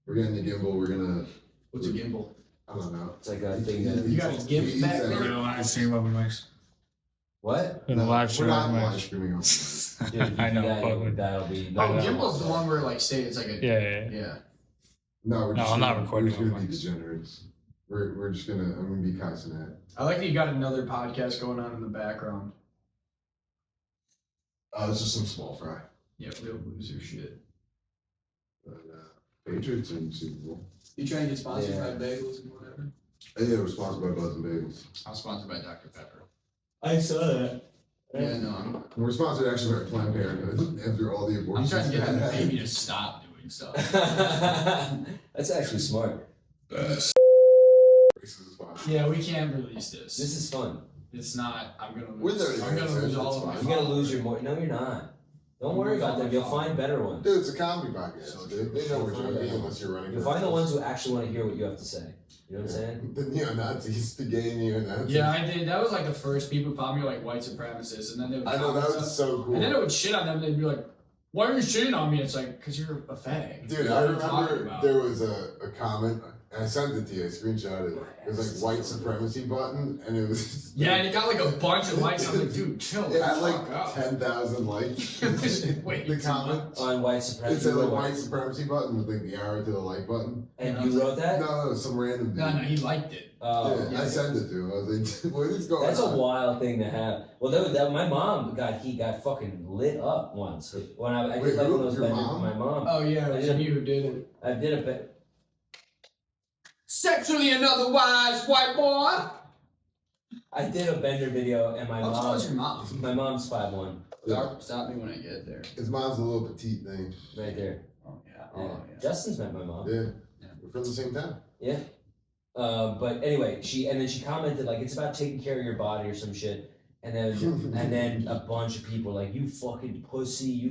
We're getting the gimbal. We're gonna. What's a gimbal? I don't know. It's like a thing that. You got a gift He back said- there? We're gonna live stream open mics. What? We're gonna live We're stream not open live mics. streaming on. Dude, if you I do know, that, fuck with- that'll be. Oh, I know. gimbal's the one where like say it's like a Yeah. yeah. No, we're No, just I'm not gonna, recording We're just gonna on be mics. degenerates. We're just gonna. I'm gonna be Kai Cenat. I like that you got another podcast going on in the background. It's just some small fry. Yeah, real loser shit. But, Patriots and Super Bowl. You trying to get sponsored Yeah. by bagels and whatever? Yeah, we're sponsored by Buzz and Bagels. I'm sponsored by Dr. Pepper. I saw that. Yeah, no, I'm We're sponsored actually by Planned Parenthood after all the I'm abortions. trying to get them to pay me to stop doing stuff. That's actually smart. Racist as fuck. Yeah, we can't release this. This is fun. It's not. I'm gonna We're lose. there, I'm gonna yeah, lose it's all of fine. my. You're gonna lose your more. No, you're not. Don't worry about them. You'll find better ones. Dude, it's a comedy podcast. They know we're joking unless you're running. You'll find the ones who actually want to hear what you have to say. You know what I'm saying? The neo-Nazis, the gay neo-Nazis. Yeah, I did. That was like the first people found me like white supremacists, and then they would. I know, comment that stuff, was so cool. And then I would shit on them, and they'd be like, "Why are you shitting on me?" It's like, "Cause you're a fag." Dude, What I are you talking remember about? there was a comment, and I sent it to you, I screenshotted it. It was like white supremacy button, and it was. Yeah, and it got like a bunch of likes. I was like, "Dude, chill." It had the like fuck up." 10,000 likes. Wait, the comment. On white It supremacy. said like white supremacy button with like the arrow to the like button. And you wrote that? No, some random dude. No, he liked it. Oh. Yeah, I sent it to him. I was like, what is going That's a on? wild thing to have. Well, my mom got fucking lit up once when I Wait, did like who? one of those Your benders. mom? My mom. Oh yeah, it was Yeah. you who did it. I did a bit. Sexually and otherwise, white boy. I did a bender video, and my How tall is mom. your mom? My mom's 5'1", Stop me when I get there. His mom's a little petite thing. right there. Oh yeah. Yeah. Oh yeah. Justin's met my mom. Yeah. We're from the same town. Yeah. But anyway, she commented like it's about taking care of your body or some shit, and then a bunch of people like you fucking pussy.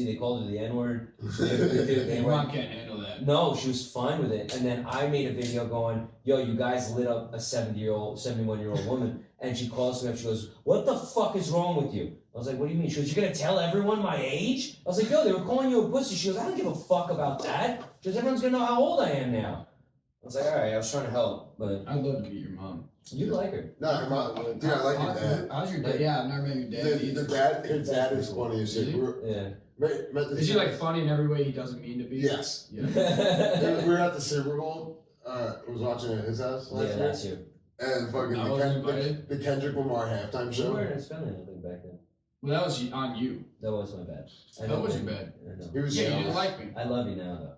They called her the N word. Your mom can't handle that. No, she was fine with it. And then I made a video going, "Yo, you guys lit up a 71-year-old woman," and she calls me up. She goes, "What the fuck is wrong with you?" I was like, "What do you mean?" She goes, "You're gonna tell everyone my age?" I was like, "Yo, they were calling you a pussy." She goes, "I don't give a fuck about that. Because everyone's gonna know how old I am now." I was like, "All right, I was trying to help, but I'd love to meet your mom. you like her." No, her mom. Dude, I like your dad. How's your dad? Yeah, I've never met your dad. The dad, his dad is funny as shit. Is he? We were- Yeah. met this Is he guy- like funny in every way he doesn't mean to be? Yes. Yeah. We were at the Super Bowl. I was watching at his house last Yeah, year. that's you. And fucking I wasn't invited. the Kendrick Lamar halftime You show. weren't in Australia, I think, back then. Well, that was on you. That was my bad. I That know. was your bad. I know. He was Yeah, you yelling. didn't like me. I love you now, though.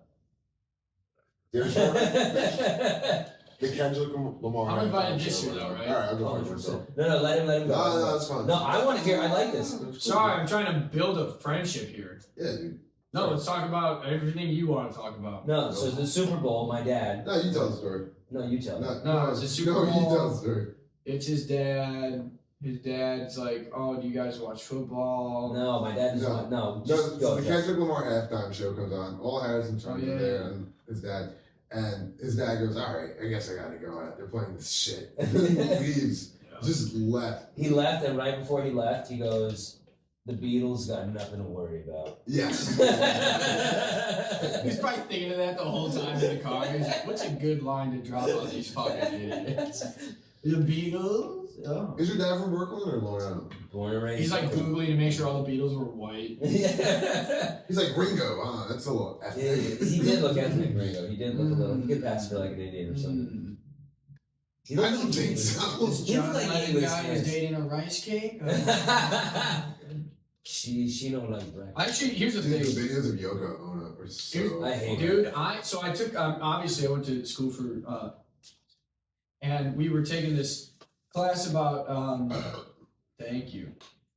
Yeah, the Kendrick Lamar. I'm invited halftime this show. year though, right? All right, I'll go Oh, for myself. no, let him go. No, that's fine. No, I want to hear. I like this. Sorry, I'm trying to build a friendship here. Yeah, dude. No, let's talk about everything you want to talk about. No, so the Super Bowl, my dad. No, you tell the story. No, you tell. No, it's a Super No, Bowl. you tell the story. It's his dad. His dad's like, "Oh, do you guys watch football?" No, my dad doesn't No. want. No, No, just so go. the Jeff. Kendrick Lamar halftime show comes on. All Harrison Strong Oh, yeah, are there, yeah. and his dad. And his dad goes, "All right, I guess I gotta go out. They're playing this shit." And he leaves. Just left. He left, and right before he left, he goes, "The Beatles got nothing to worry about." Yes. He's probably thinking of that the whole time in the car. He's like, "What's a good line to drop on these fucking idiots?" The Beatles. Oh. Is your dad from Brooklyn or Long Island? Born and raised. He's like Googling to make sure all the Beatles were white. yeah. He's like Ringo. That's a little Yeah, ethnic. he did look ethnic, Ringo. He did look a little. He could pass for like an Indian or something. He I looked don't like think he was- so. He looked like he was. guy was dating a rice cake. She don't like breakfast. Actually, here's the Dude, the thing. videos of Yoko Ono are so. I hate funny. Dude, I took obviously I went to school for and we were taking this class about thank you.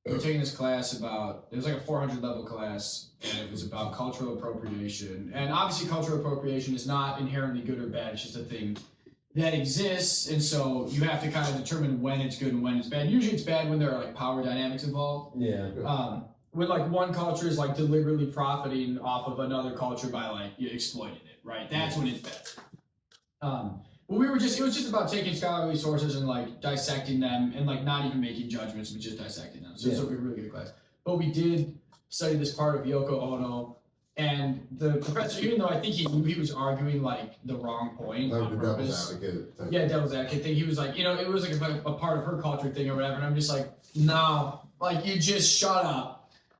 We were taking this class about it was like a 400 level class and it was about cultural appropriation. And obviously cultural appropriation is not inherently good or bad, it's just a thing that exists, and so you have to kind of determine when it's good and when it's bad. Usually it's bad when there are like power dynamics involved. Yeah. When like one culture is like deliberately profiting off of another culture by like exploiting it, right? That's when it's bad. But it was just about taking scholarly sources and like dissecting them and like not even making judgments, but just dissecting them. So it's a really good class. But we did study this part of Yoko Ono, and the professor, even though I think he knew he was arguing like the wrong point Like on the purpose. devil's advocate. Type. Yeah, devil's advocate thing. He was like, it was like a part of her culture thing or whatever. And I'm just like, no, like you just shut up.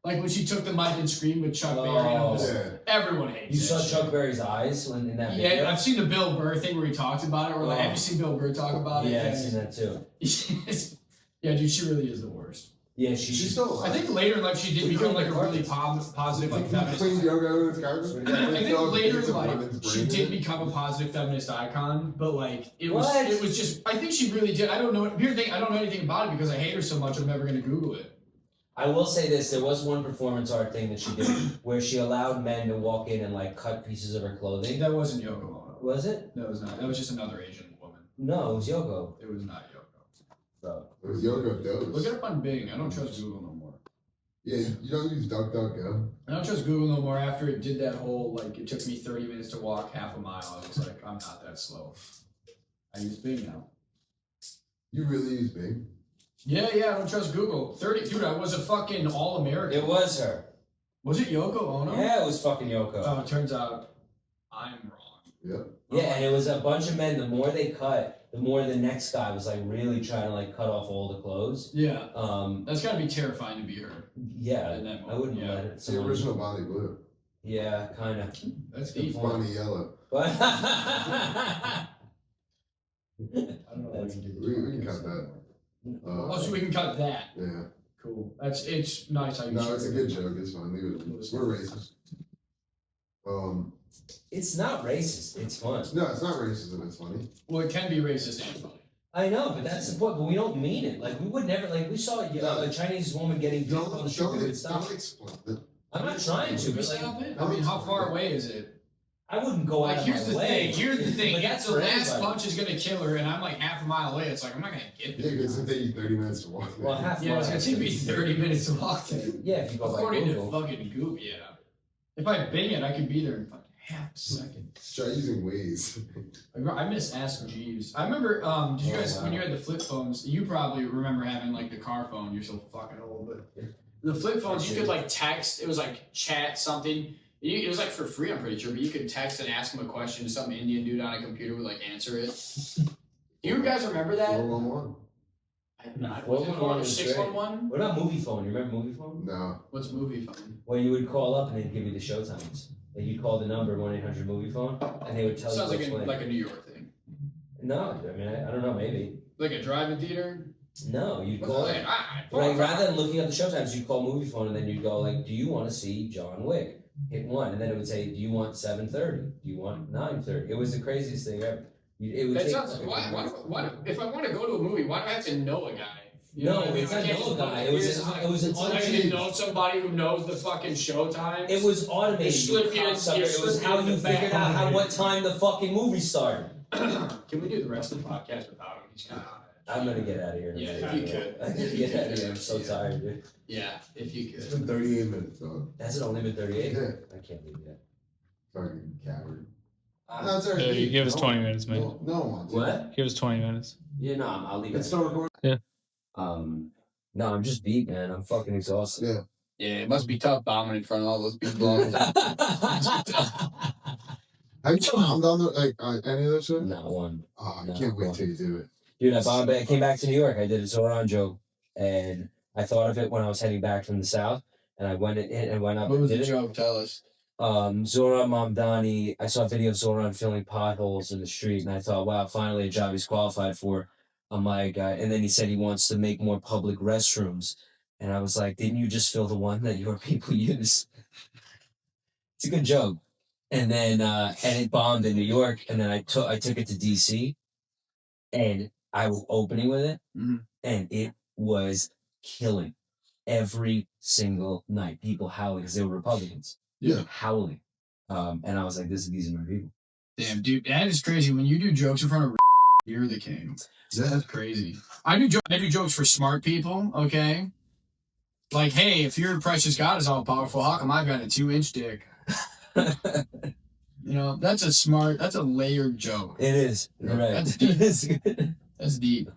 Like when she took the mic and screamed with Chuck Berry, and I'm just, Yeah. everyone hates You that saw shit. Chuck Berry's eyes when in that video? Yeah, I've seen the Bill Burr thing where he talked about it. Or like, have you seen Bill Burr talk about it? Yeah, I've seen that too. Yeah, dude, she really is the worst. Yeah, She's still alive. I think later in life she did become like a really positive like feminist. Clean Yoko Ono's garbage. I think later in life she did become a positive feminist icon, but like it was just I think she really did. I don't know. Here's the thing, I don't know anything about it because I hate her so much. I'm never gonna Google it. I will say this: there was one performance art thing that she did where she allowed men to walk in and like cut pieces of her clothing. That wasn't Yoko Ono. Was it? That was not. That was just another Asian woman. No, it was Yoko. It was not Yoko. Bro. It was Yoko Look Dose. it up on Bing. I don't trust Google no more. Yeah, you don't use DuckDuckGo. I don't trust Google no more after it did that whole, like, it took me 30 minutes to walk half a mile. I was like, I'm not that slow. I use Bing now. You really use Bing? Yeah, I don't trust Google. Dude, I was a fucking All-American. It was her. Was it Yoko Ono? Yeah, it was fucking Yoko. Oh, it turns out I'm wrong. Yep. Yeah, and it was a bunch of men. The more they cut, the more the next guy was like really trying to like cut off all the clothes. Yeah. That's gotta be terrifying to be her. Yeah, In that I wouldn't moment, yeah. let it. It's the original Bonnie Blue. Yeah, kind of. That's Good deep. point. Bonnie Yellow. But I don't know if I can do this. We can cut that. Oh, so we can cut that. Yeah. Cool. It's nice how you No, it's a good joke. It's fine. Leave it. We're racist. it's not racist. It's fun. No, it's not racism. It's funny. Well, it can be racist and funny. I know, but that's the point. But we don't mean it. Like we would never. Like we saw a Chinese woman getting beat up on the street. We would stop. Don't explain it. I'm not trying to, Should we but like stop it? I mean, how far away is it? I wouldn't go Like, out here's of the my way. thing. Here's the thing. But If that's the for last everybody. punch is gonna kill her, and I'm like half a mile away, it's like I'm not gonna get Yeah, there. because it'll take you 30 minutes to walk. Well, there. half Yeah, it's mile. gonna take me 30 minutes to walk there. Yeah, if you go by According to Google. fucking Goop, yeah. If I Bing it, I could be there in fucking half a second. Try using Waze. I miss Ask Jeeves. I remember, did you guys, wow. when you had the flip phones, you probably remember having like the car phone, you're so fucking old, but the flip phones, you could like text, it was like chat something. It was like for free, I'm pretty sure, but you could text and ask him a question, some Indian dude on a computer would like answer it. You guys remember that? 411. Was it 411 was great. 611? What about movie phone? You remember movie phone? No. What's movie phone? Where you would call up and they'd give you the show times. Like you call the number 1-800 movie phone and they would tell Sounds you like what's like a New York thing. No, I mean I don't know, maybe. Like a drive-in theater? No, you'd What's call that? like rather than looking up the show times, you'd call movie phone and then you'd go like, do you want to see John Wick? Hit 1 and then it would say, do you want 7:30? Do you want 9:30? It was the craziest thing ever. It would That take sounds. Why? If I want to go to a movie, why do I have to know a guy? You know No, what I mean? it's I not can't know just a guy. look It at was this, an- like, it was an I need to automated- know somebody who knows the fucking show times. It was automated. You slip you in- cocksucker. you It was slip how in you the back figured out pocket. what time the fucking movie started. Can we do the rest of the podcast without him? He's kind of on it. I'm gonna get out of here. in a Yeah, minute. if you could. I can get out of here. I'm so tired, dude. Yeah, if you It's could. been 38 minutes, dog. Has it only been 38? Yeah. I can't believe that. Fucking coward. Uh, No, it's alright. Yeah, you give us No 20 one- minutes, man. No one wants it. What? Give us 20 minutes. Yeah, no, I'll leave It's it. still recording. No, I'm just beat, man. I'm fucking exhausted. Yeah. Yeah, it must be tough bombing in front of all those people. Have you bombed on the, like, any of those shows? Not one. Oh, I No, can't wait one. till you do it. Dude, I came back to New York. I did a Zoran joke, and I thought of it when I was heading back from the South, and I went and went up What and was did the it. joke? Tell us. Zoran Mamdani, I saw a video of Zoran filling potholes in the street, and I thought, wow, finally a job he's qualified for. I'm like, and then he said he wants to make more public restrooms. And I was like, didn't you just fill the one that your people use? It's a good joke. And then, and it bombed in New York, and then I took it to DC, and I was opening with it, Mhm. and it was killing every single night. People howling because they were Republicans. Yeah. Howling. And I was like, these are my people. Damn, dude, that is crazy. When you do jokes in front of you're the king. Yeah. That's crazy. I do jokes for smart people, okay? Like, hey, if your precious God is all powerful, how come I've got a 2-inch dick? You know, that's a layered joke. It is. You're right. That's deep. It is good. That's deep.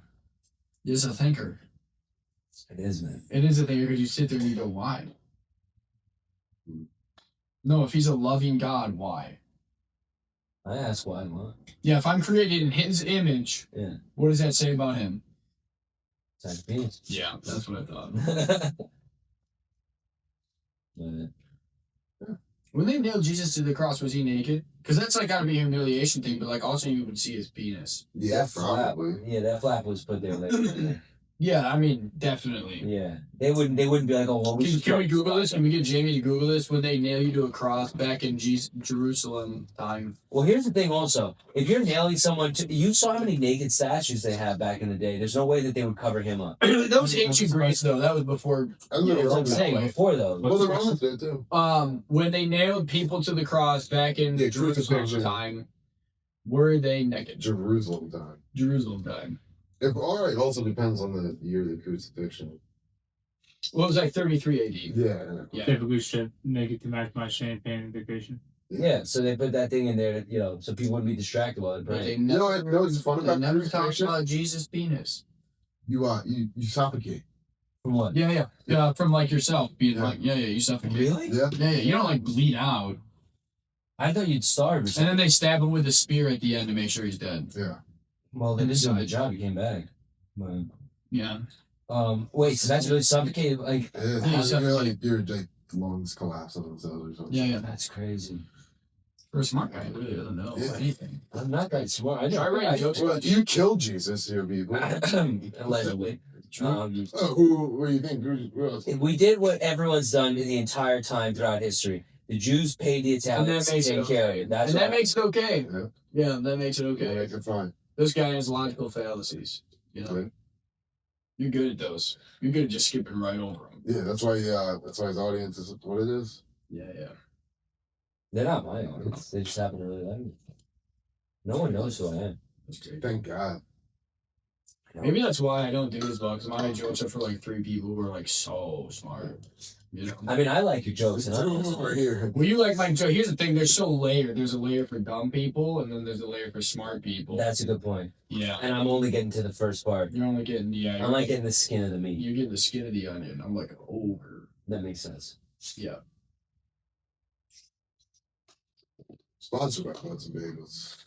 It's a thinker. It is, man. It is a thinker because you sit there and you go, why? No, if he's a loving God, why? I ask why not. Yeah, if I'm created in his image, Yeah. what does that say about him? It's like penis. Yeah, that's what I thought. But, When they nailed Jesus to the cross, was he naked? Because that's like gotta be a humiliation thing, but like also you would see his penis. Yeah, that flap, probably. yeah, that flap was put there later. Yeah, I mean, definitely. Yeah, they wouldn't be like, oh, well, Can we Google this? Can we get Jamie to Google this? When they nail you to a cross back in Jerusalem time? Well, here's the thing. Also, if you're nailing someone, you saw how many naked statues they had back in the day. There's no way that they would cover him up. That was ancient Greece, though. That was before. I was Yeah, gonna that's what I'm run that saying. way. Before though, Well, the Romans did too. When they nailed people to the cross back in Yeah, Jerusalem crucifixion. time, were they naked? Jerusalem time. Jerusalem time. It also depends on the year of the crucifixion. Well, it was like 33 AD. Yeah. Yeah. Typically shit naked to match my champagne vacation. yeah. So they put that thing in there, so people wouldn't be distracted while they're But praying. they You know never, what? What's fun they about never talked crucifixion? about Jesus' penis. You suffocate. From what? Yeah, from like yourself being Yeah. like, you suffocate. Really? Yeah. Yeah, you don't like bleed out. I thought you'd starve or And something. then they stab him with a spear at the end to make sure he's dead. Yeah. Well, they did do a good job. He came back. But, Yeah. wait, so that's really suffocated? Like, Yeah. you You're suffocate. like your lungs collapse on themselves or something. Yeah. that's crazy. For a smart guy, he really doesn't know Yeah. anything. I'm not that smart. I Try know. writing jokes Well, about you killed Jesus, your people. Allegedly. What do you think? Who else? We did what everyone's done the entire time throughout history. The Jews paid the Italians to makes it take care of it. That's And that why- makes it okay. Yeah. Yeah, that makes it Yeah, okay. make it fine. This guy has logical fallacies. You know, Right. you're good at those. You're good at just skipping right over them. Yeah, that's why his audience is what it is. Yeah. They're not my audience. They just happen to really like me. No one knows who I am. That's great. Thank God. Maybe that's why I don't do as well, because my jokes are for like 3 people who are like so smart. You know? I mean, I like your jokes, and Two I'm of them are here. Well, you like my joke. Here's the thing: they're so layered. There's a layer for dumb people, and then there's a layer for smart people. That's a good point. Yeah. And I'm only getting to the first part. You're only getting I'm like getting the skin of the meat. you're getting the skin of the onion. I'm like over. That makes sense. Yeah. Sponsored by Buds and Bagels.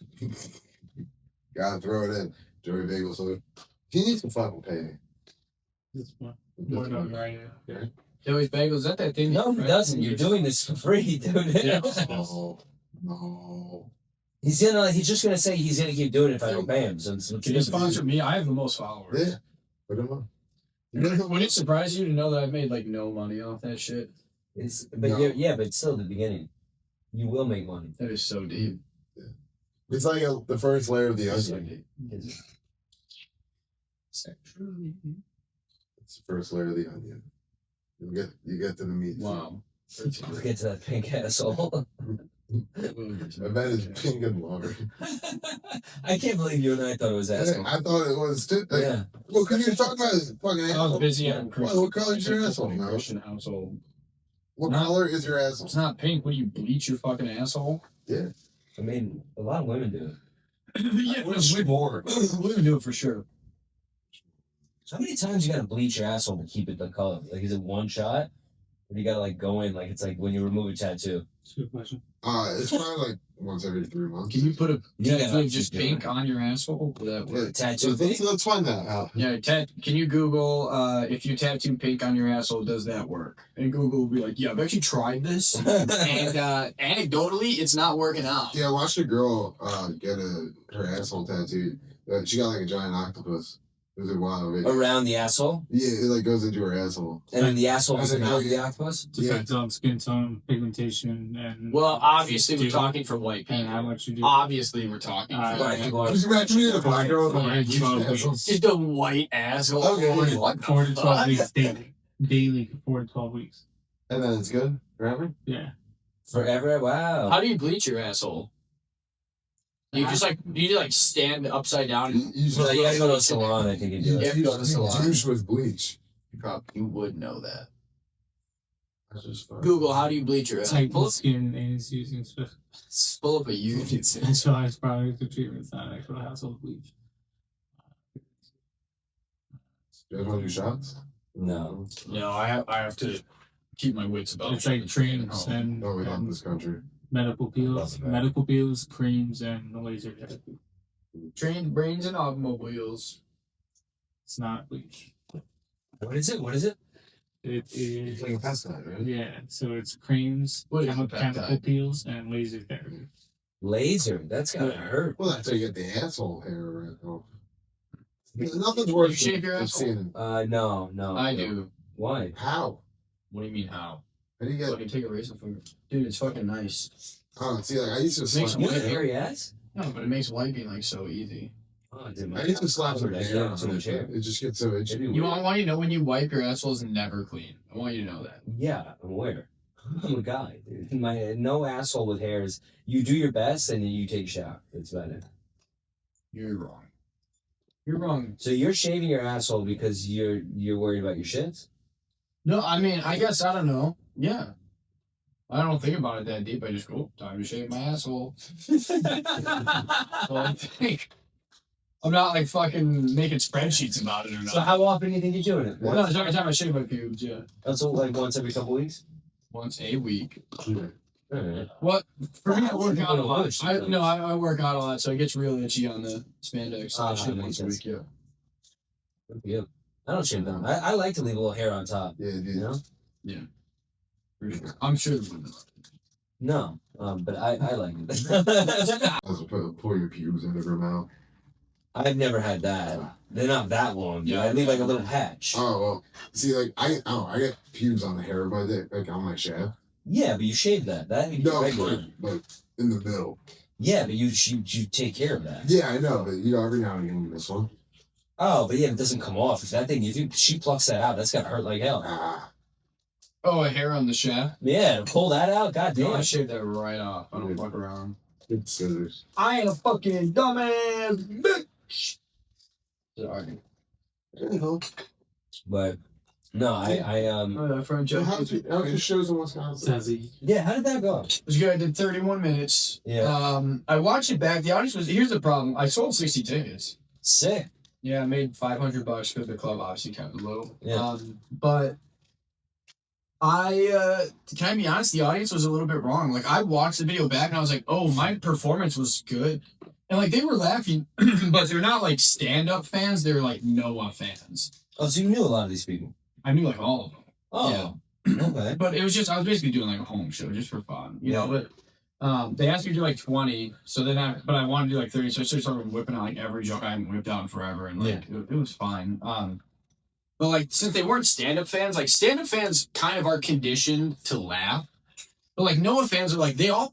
Gotta throw it in. Joey Bagels. So he needs to fucking pay me. That's more than right now. Joey's Bagels. Is that thing? No, he doesn't. You're doing this for free, dude. Yeah. No. He's just gonna say he's gonna keep doing it if I don't pay him. So it's Can you sponsor me? I have the most followers. Yeah. Put him on. Would it surprise you to know that I've made like no money off that shit? But No. but it's still the beginning. You will make money. That is so deep. It's like the first layer of the That's so onion. deep. Sexually. It's the first layer of the onion. You get to the meat. Wow. We'll get to that pink asshole. I bet it's pink and water. I can't believe you and I thought it was asshole. I thought it was too. Like, Yeah. Well, because you're talking about his fucking I was asshole. busy having What color is your asshole, man? Christian household. What No. color is your asshole? It's not pink. When you bleach your fucking asshole? Yeah. I mean, a lot of women do it. Yeah, women do it for sure. How many times you gotta bleach your asshole to keep it the color? Like, is it one shot? Or do you gotta like go in like it's like when you remove a tattoo? That's a good question. It's probably like once every 3 months. Can you put a Yeah, tattoo of that's just good. pink on your asshole? Will that work? Tattoo Let's find that out. Yeah, can you Google if you tattoo pink on your asshole, does that work? And Google will be like, yeah, I've actually tried this, and anecdotally, it's not working out. Yeah, I watched a girl get her asshole tattooed. She got like a giant octopus. It was a wild. Around the asshole? Yeah, it like goes into her asshole. And then the asshole is And then- around the octopus? Depends on skin tone, pigmentation, and. Well, obviously, we're Dude. talking for white And how people. much you do. Obviously, we're talking Right, for people are- Just imagine me in a black girl with a Right, huge 12 asshole. weeks. just a white asshole. Okay. What the 4 to 12 fuck? weeks daily. Daily for 4 to 12 weeks. And then it's good forever. Yeah. Forever? Wow. How do you bleach your asshole? You just like stand upside down. And You Well, you gotta go to a salon, I think you do it. Yeah, if you go to the salon. douche with bleach. you would know that. That's just fun. Google, how do you bleach your It's asshole? like the skin and it's using special. Pull up a YouTube. Specialized product of treatment. It's not actual household bleach. You guys want to do shots? No. No, I have to keep my wits about. It's like creams and, No, we love and this country. medical peels, Love that. medical peels, creams, and laser therapy. Trained brains and automobiles. It's not bleach. What is it? What is it? It It's is. like a pesticide, right? Yeah, so it's creams, What is a chemical peptide? peels, and laser therapy. Laser. That's gotta hurt. Well, that's how you get the asshole hair right off. Nothing's worse. You shave your than asshole? seeing- No. I do. Why? How? What do you mean how? How do you get? Fucking take a razor from dude. It's fucking nice. Oh, see, like I used to Makes slap. You What? have hairy ass? No, but it makes wiping like so easy. Oh, dude, I used to slap some I hair have on so much it. hair. It just gets so itchy. Maybe You weird. want, I want you to know when you wipe your asshole is never clean. I want you to know that. Yeah, I'm aware. I'm a guy, dude. My no asshole with hairs. You do your best and then you take a shower. It's better. You're wrong. You're wrong. So you're shaving your asshole because you're worried about your shits? No, I mean, I guess I don't know. Yeah. I don't think about it that deep. I just go, time to shave my asshole. So I think I'm not like fucking making spreadsheets about it or not. So how often do you think you're doing it? no, it's every time I shave my pubes, yeah. That's like once every couple weeks? Once a week. Alright. What for me? I work out a lot. Push, I though. no, I work out a lot, so it gets real itchy on the spandex. So I Ah, shave makes once a sense. week. Yeah. Good for you. I don't shave them. I like to leave a little hair on top. Yeah, dude. You know? For sure. I'm sure. The women No. But I like it. As opposed to pull your pubes into her mouth. I've never had that. They're not that long. Yeah, Yeah, I leave like a little patch. Oh well, see, like I get pubes on the hair of my dick, like on my shaft. Yeah, but you shave that. That you do No, regular. but in the middle. Yeah, but you take care of that. Yeah, I know, but every now and again you miss one. Oh, but yeah, it doesn't come off. If that thing, she plucks that out, that's gotta hurt like hell. Ah, Oh, a hair on the shaft. Yeah, to pull that out, god No, I damn. shave that right off. I don't fuck around. good scissors. I ain't a fucking dumbass bitch. Sorry. But no, Friend So Jeff. how's your shows in Wisconsin? Sassy. yeah. How did that go? It was good. I did 31 minutes. Yeah. I watched it back. The audience was. Here's the problem. I sold 60 tickets. Sick. Yeah, I made $500 for the club. Obviously, kind of low. Yeah. But can I be honest? The audience was a little bit wrong. Like I watched the video back and I was like, oh, my performance was good, and like they were laughing, but they're not like stand-up fans. They're like Noah fans. Oh, so you knew a lot of these people. I knew like all of them. Oh, okay. But it was just I was basically doing like a home show just for fun, you know. But they asked me to do like 20, so then I wanted to do like 30, so I started whipping out like every joke I hadn't whipped out in forever, and like it was fine. But like since they weren't stand-up fans, like stand-up fans kind of are conditioned to laugh. But like Noah fans are like they all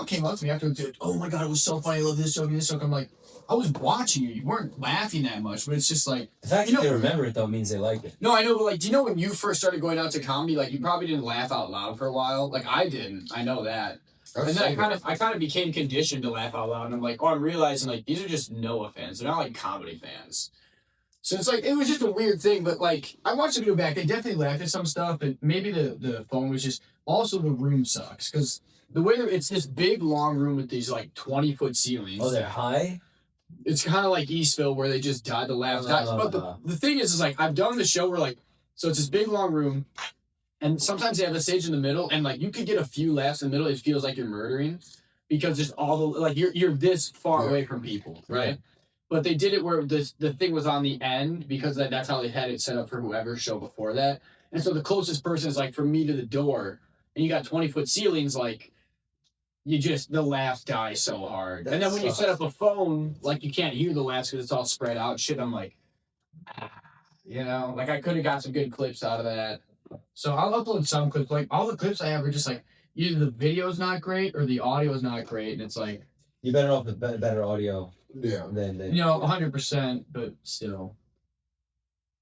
came up to me afterwards. Like, oh my god, it was so funny! I love this joke and this joke. I'm like, I was watching you. You weren't laughing that much, but it's just like The fact that they remember it though means they like it. no, I know, but like, do you know when you first started going out to comedy, like you probably didn't laugh out loud for a while. Like I didn't. I know that. And then I kind of became conditioned to laugh out loud, and I'm like, oh, I'm realizing like these are just Noah fans. They're not like comedy fans. So it's like it was just a weird thing, but like I watched the video back. They definitely laughed at some stuff, but maybe the phone was just also the room sucks because the way that it's this big long room with these like 20-foot ceilings. Oh, they're high. It's kind of like Eastville where they just died the laughs. But the thing is like I've done the show where like so it's this big long room. And sometimes they have a stage in the middle, and like you could get a few laughs in the middle. It feels like you're murdering because just all the like you're this far away from people, right? But they did it where the thing was on the end because that's how they had it set up for whoever show before that. And so the closest person is like from me to the door, and you got 20-foot ceilings, like the laughs die so hard. And then when you set up a phone, like you can't hear the laughs because it's all spread out. Shit, I'm like, like I could have got some good clips out of that. So I'll upload some clips. Like all the clips I have are just like either the video's not great or the audio's not great, and it's like you're better off with better audio. Yeah. Than 100%, but still,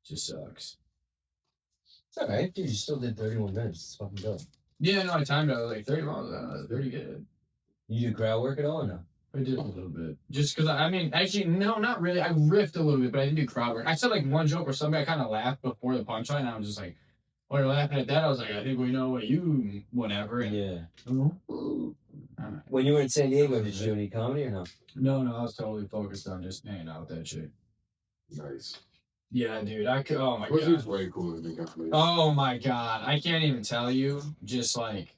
just sucks. It's alright, dude. You still did 31 minutes. It's fucking dope. Yeah, no, I timed it. I was like 30 miles. 30 good. You do crowd work at all or no? I did a little bit. Just because, actually, no, not really. I riffed a little bit, but I didn't do crowd work. I said like one joke or something. I kind of laughed before the punchline, and I was just like, while you're laughing at that, I was like, I think we know what you, whatever. And, yeah. When you were in San Diego, did you do any comedy or no? No, I was totally focused on just hanging out with that chick. Nice. Yeah, dude. Oh my Pussy's god. way cooler than comedy. Oh my god. I can't even tell you. Just like,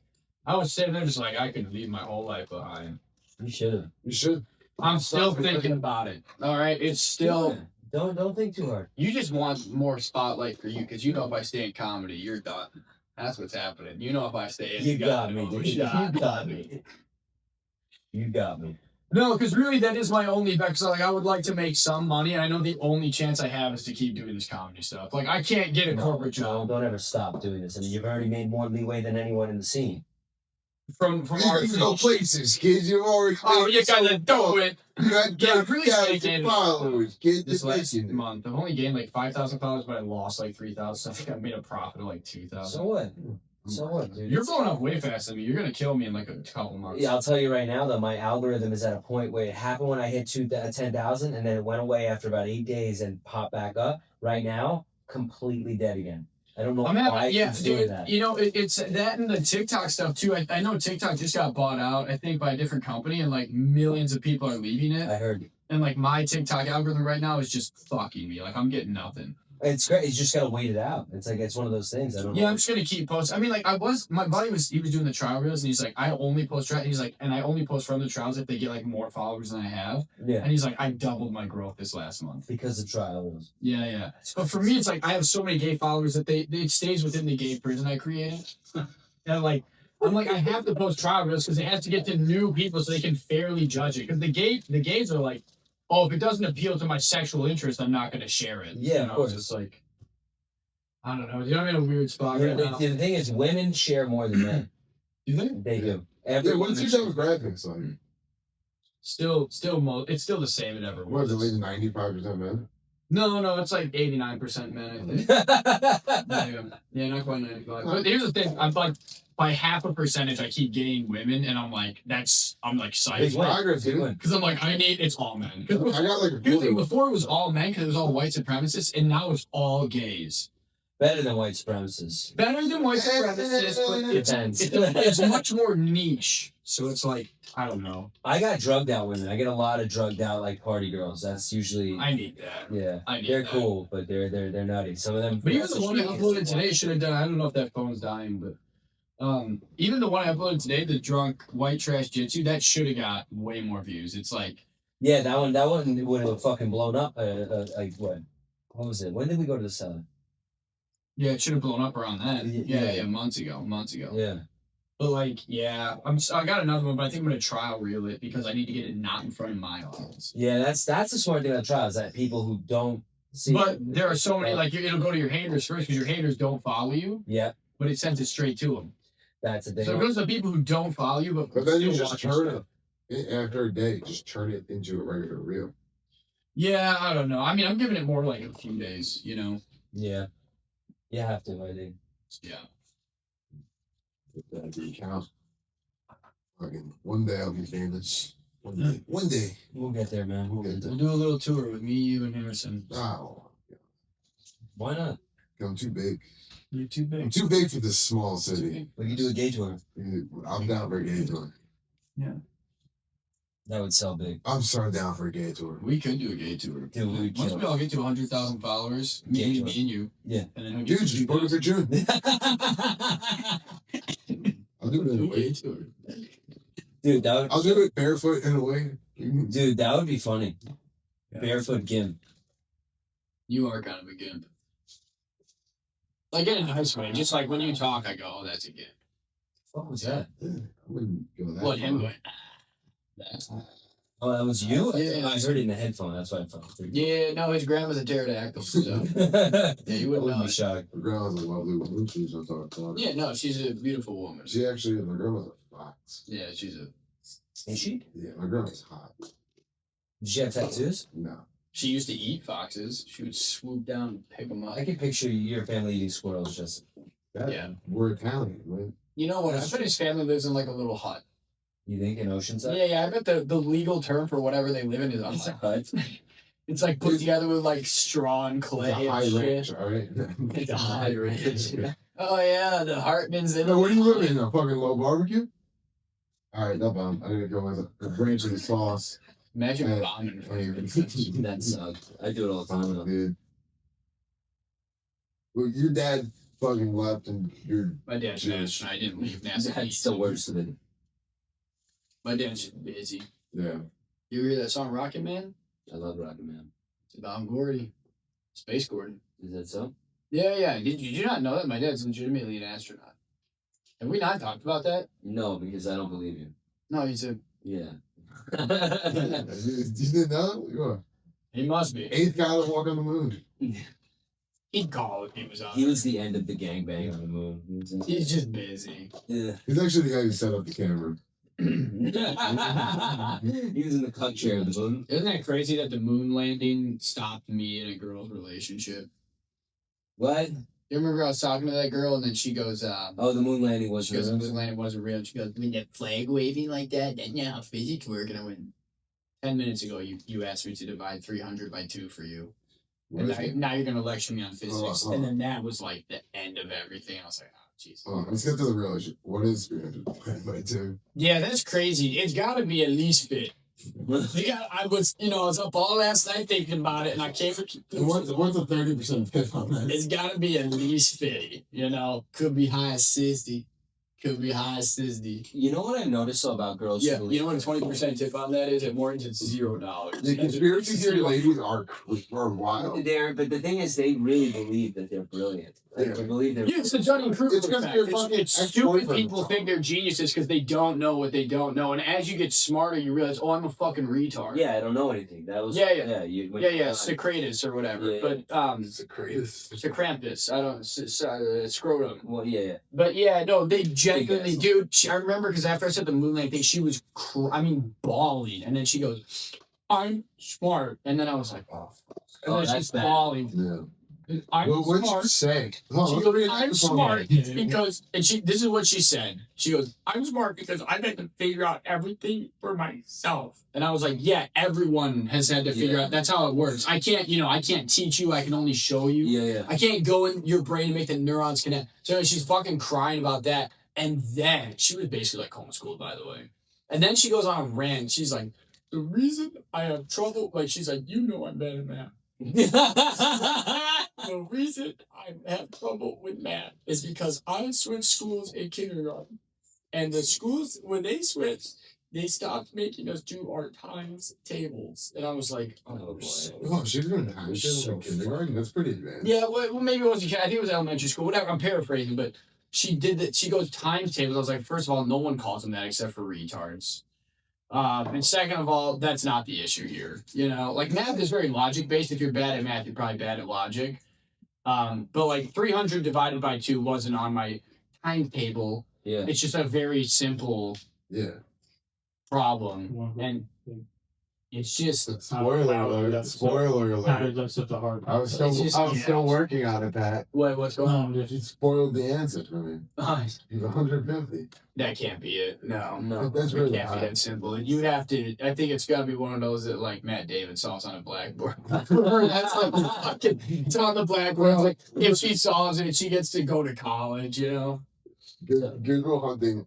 I was sitting there just like, I could leave my whole life behind. You should have. You should. I'm still thinking about it. All right, it's still. Don't think too hard. You just want more spotlight for you because you know if I stay in comedy, you're done. That's what's happening. You know if I stay in, You got me, no dude. shot. You got me. You got me. No, because really that is my only bet. Because like I would like to make some money, and I know the only chance I have is to keep doing this comedy stuff. Like I can't get a corporate job. Don't ever stop doing this. I mean, you've already made more leeway than anyone in the scene. From our You go places, kids. You already. Oh, you gotta do it. You got Yeah, really thousand followers, kids. This You're last making it. month, I've only gained like 5,000 followers, but I lost like 3,000. So I think I made a profit of like 2,000. So what? So what, dude? You're blowing up way faster than me. You're gonna kill me in like a couple months. Yeah, I'll tell you right now, though, my algorithm is at a point where it happened when I hit 10,000, and then it went away after about 8 days and popped back up. Right now, completely dead again. I don't know why it's doing dude, that. You know, it's that and the TikTok stuff too. I know TikTok just got bought out, I think, by a different company, and like millions of people are leaving it. I heard. And like my TikTok algorithm right now is just fucking me. Like I'm getting nothing. It's great. You just gotta wait it out. It's like it's one of those things. I don't know. Yeah, I'm just gonna keep posting. I mean, like my buddy was doing the trial reels, and he's like, I only post trial. He's like, and I only post from the trials if they get like more followers than I have. Yeah. And he's like, I doubled my growth this last month Because of trials. Yeah. But for me, it's like I have so many gay followers that it stays within the gay prison I created. And like, I'm like, I have to post trial reels because it has to get to new people so they can fairly judge it. Because the gays are like, oh, if it doesn't appeal to my sexual interest, I'm not gonna share it. Yeah, of course. It's just like, I don't know. I'm in a weird spot Yeah, right now. the thing is, women share more than men. You think? They do. Yeah, what's your demographics like? Still, it's still the same it ever What was. is it, like 95% men? No, it's like 89% men, I think. Yeah, not quite 95. But here's the thing: I'm like by half a percentage, I keep getting women, and I'm like psyched It's progress, dude. because I'm like it's all men. I got like a Here's the thing, feeling. before it was all men because it was all white supremacists, and now it's all gays. Better than white supremacists. Better than white supremacists, but Depends. it's much more niche. So it's like I don't know. I got drugged out women. I get a lot of drugged out like party girls. That's usually I need that. yeah. I need They're that. cool, but they're nutty. Some of them. But even the one I uploaded today should have done. I don't know if that phone's dying, but even the one I uploaded today, the drunk white trash jitsu, that should have got way more views. It's like Yeah, that one would have fucking blown up. Like what? What was it? When did we go to the cellar? yeah, it should have blown up around then. Yeah. Yeah, months ago. Yeah. But like, yeah, I got another one, but I think I'm gonna trial reel it because I need to get it not in front of my audience. Yeah, that's the smart thing about trials, that people who don't see. But there are so many like it'll go to your haters first because your haters don't follow you, Yeah, but it sends it straight to them. that's the thing. So it goes to people who don't follow you, But then you still just watch your turn stuff. it after a day. Just turn it into a regular reel. Yeah, I don't know. I mean, I'm giving it more like a few days, you know. Yeah, you have to. I think. Yeah. If that do count. Fucking one day I'll be famous. One day. We'll get there, man. We'll get there. We'll do a little tour with me, you, and Harrison. Oh, Why not? I'm too big. You're too I'm big. too big for this small city. We can do a gay tour. I'm down for a gay tour. Yeah. That would sell big. I'm so down for a gay tour. We could do a gay tour. Dude, we would Once kill we all get to 100,000 followers, Gay me tour. and you. Yeah. And then Dude, just book it for June. I'll do it in a way. tour. Dude, that would. I'll do it barefoot in a way. Dude, that would be funny. Yeah. Barefoot gimp. You are kind of a gimp. Like in a nice way. Just like when you talk, I go, oh, that's a gimp. What was that? Yeah, I wouldn't go that What, him far. going, that's Oh, that was you? Yeah. I heard it in the headphone. That's why I felt it. Yeah, no, his grandma's a pterodactyl. So. Yeah, you wouldn't know be it. shocked. My grandma's a lovely woman. She's not talking about it. Yeah, no, she's a beautiful woman. She actually, my grandma's a fox. Yeah, she's a. Is she? Yeah, my grandma's hot. Did she have tattoos? No. She used to eat foxes. She would swoop down and pick them up. I can picture your family eating squirrels, just. Yeah. We're Italian, right? You know what? I bet his family lives in like a little hut. You think in Oceanside? Yeah, I bet the legal term for whatever they live in is a It's a hut. hut. It's like put together with like straw and clay It's a high and shit. ranch, all right? It's a high ranch. Oh yeah, the Hartmans. No, where do you live in? A fucking low barbecue? All right, no bomb. I didn't go with a branch of the sauce. Imagine Yeah. bombing in front of your That sucked. I do it all the time. Though. Dude. Well, your dad fucking left and your My dad's Jewish. Jewish. I didn't leave nasty. That's the worst of it. My dad's just busy. Yeah. You hear that song Rocket Man? I love Rocket Man. It's about Gordy. Space Gordon. Is that so? Yeah. Did you not know that my dad's legitimately an astronaut? Have we not talked about that? No, because I don't believe you. No, he's a. Yeah. You didn't know? You are He must be. 8th guy to walk on the moon. He'd call if he was on. He was the end of the gangbang on the moon. He's just busy. Yeah. He's actually the guy who set up the camera. He was in the cut chair of the moon. Isn't that crazy that the moon landing stopped me in a girl's relationship? What? You remember I was talking to that girl and then she goes, Oh, the moon landing was she goes, the real. moon landing wasn't real. And she goes, when that flag waving like that, that's not how physics work. And I went, 10 minutes ago, you asked me to divide 300 by 2 for you. And now you're going to lecture me on physics. And then that was like the end of everything. I was like, oh, jeez. Let's get to the real issue. What is 300 by 2? Yeah, that's crazy. It's got to be at least fit. I was up all last night thinking about it, and I came for. What's a 30% fit on that? It's got to be at least 50. Could be high as 60. Could be high as 60. You know what I noticed about girls? Yeah, who you know what a 20% tip on that is? At Morton's, it's $0. The conspiracy theory ladies are wild. But the thing is, they really believe that they're brilliant. Like, Yeah. they believe they're. Yeah, it's the Dunning-Kruger It's 'cause effect. you're fucking It's stupid ex-boyfriend. people think they're geniuses because they don't know what they don't know. And as you get smarter, you realize, oh, I'm a fucking retard. Yeah, I don't know anything. That was. Yeah. Yeah, Socrates or whatever. Yeah. But It's the greatest. it's a Krampus. I don't. Scrotum. Well, yeah. But yeah, no, they genuinely, ass. dude. I remember because after I said the moonlight thing, she was, bawling, and then she goes, "I'm smart," and then I was like, "Oh," and Oh, then that's she's bad. bawling. Yeah. I'm Well, what'd smart. you say? She Oh, goes, I'm smart Yeah. because, and this is what she said. She goes, I'm smart because I've had to figure out everything for myself. And I was like, yeah, everyone has had to figure Yeah. out. That's how it works. I can't teach you. I can only show you. Yeah. I can't go in your brain and make the neurons connect. So she's fucking crying about that. And then she was basically like homeschooled, by the way. And then she goes on a rant. She's like, the reason I have trouble, she's like, I'm bad at math. The reason I have trouble with math is because I switched schools in kindergarten. And the schools, when they switched, they stopped making us do our times tables. And I was like, Oh, boy. Oh, she's doing times tables in kindergarten? That's pretty advanced. yeah, well, maybe it wasn't, I think it was elementary school, whatever, I'm paraphrasing, but she did that. She goes times tables. I was like, first of all, no one calls them that except for retards. And second of all, that's not the issue here. Math is very logic based. If you're bad at math, you're probably bad at logic. But 300 divided by 2 wasn't on my timetable. Yeah. It's just a very simple Yeah. problem, and it's just Spoiler alert. Spoiler alert. That's such a hard. I was still working on it, Pat. what's going on? You spoiled the answer for me. He's 150. That can't be it. No. That's It really can't be high. that simple. You have to. I think it's got to be one of those that Matt David solves on a blackboard. That's fucking. It's on the blackboard. Well, If she solves it, she gets to go to college. Google hunting.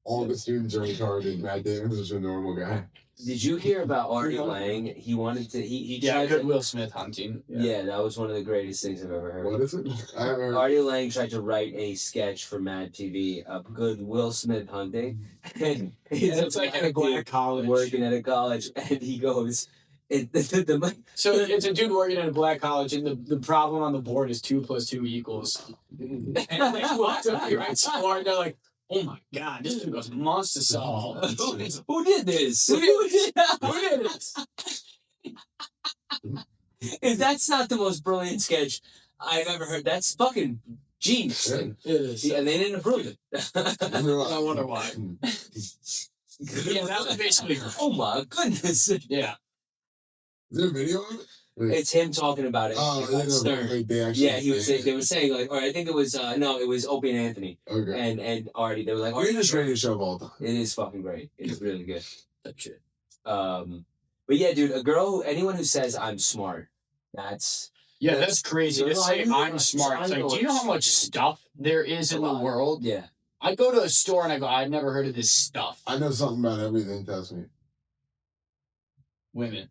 All the students are retarded. Matt Davis is a normal guy. Did you hear about Artie Lang? He wanted to. He Yeah, tried good to, Will Smith hunting. Yeah, that was one of the greatest things I've ever heard. What is it? I haven't heard. Artie Lang tried to write a sketch for Mad TV of good Will Smith hunting, and It's like at a black college. working at a college, and he goes, So it's a dude working at a black college, and the problem on the board is 2 + 2 = And like he walks up, he writes more, and they're like, "Oh my god, this dude was monster solve." who did this? Who did this? If that's not the most brilliant sketch I've ever heard, that's fucking genius. Yeah. It is. And they didn't approve it. I wonder why. Yeah, that was basically. Oh my goodness. Yeah. Is there a video of it? Wait. It's him talking about it. Oh, on Stern. they actually. Yeah, he was saying, they were saying like, or I think it was no, it was Opie and Anthony Okay. and Artie. They were like, Artie, Greatest radio show of all time. it is fucking great. It's really good. That shit. But yeah, dude, anyone who says I'm smart, that's Yeah, that's crazy to You know, say I know, I'm smart. It's I know like, do you know how it's- much stuff there is in the world? yeah. I go to a store and I go, I've never heard of this stuff. I know something about everything. Trust me. Women.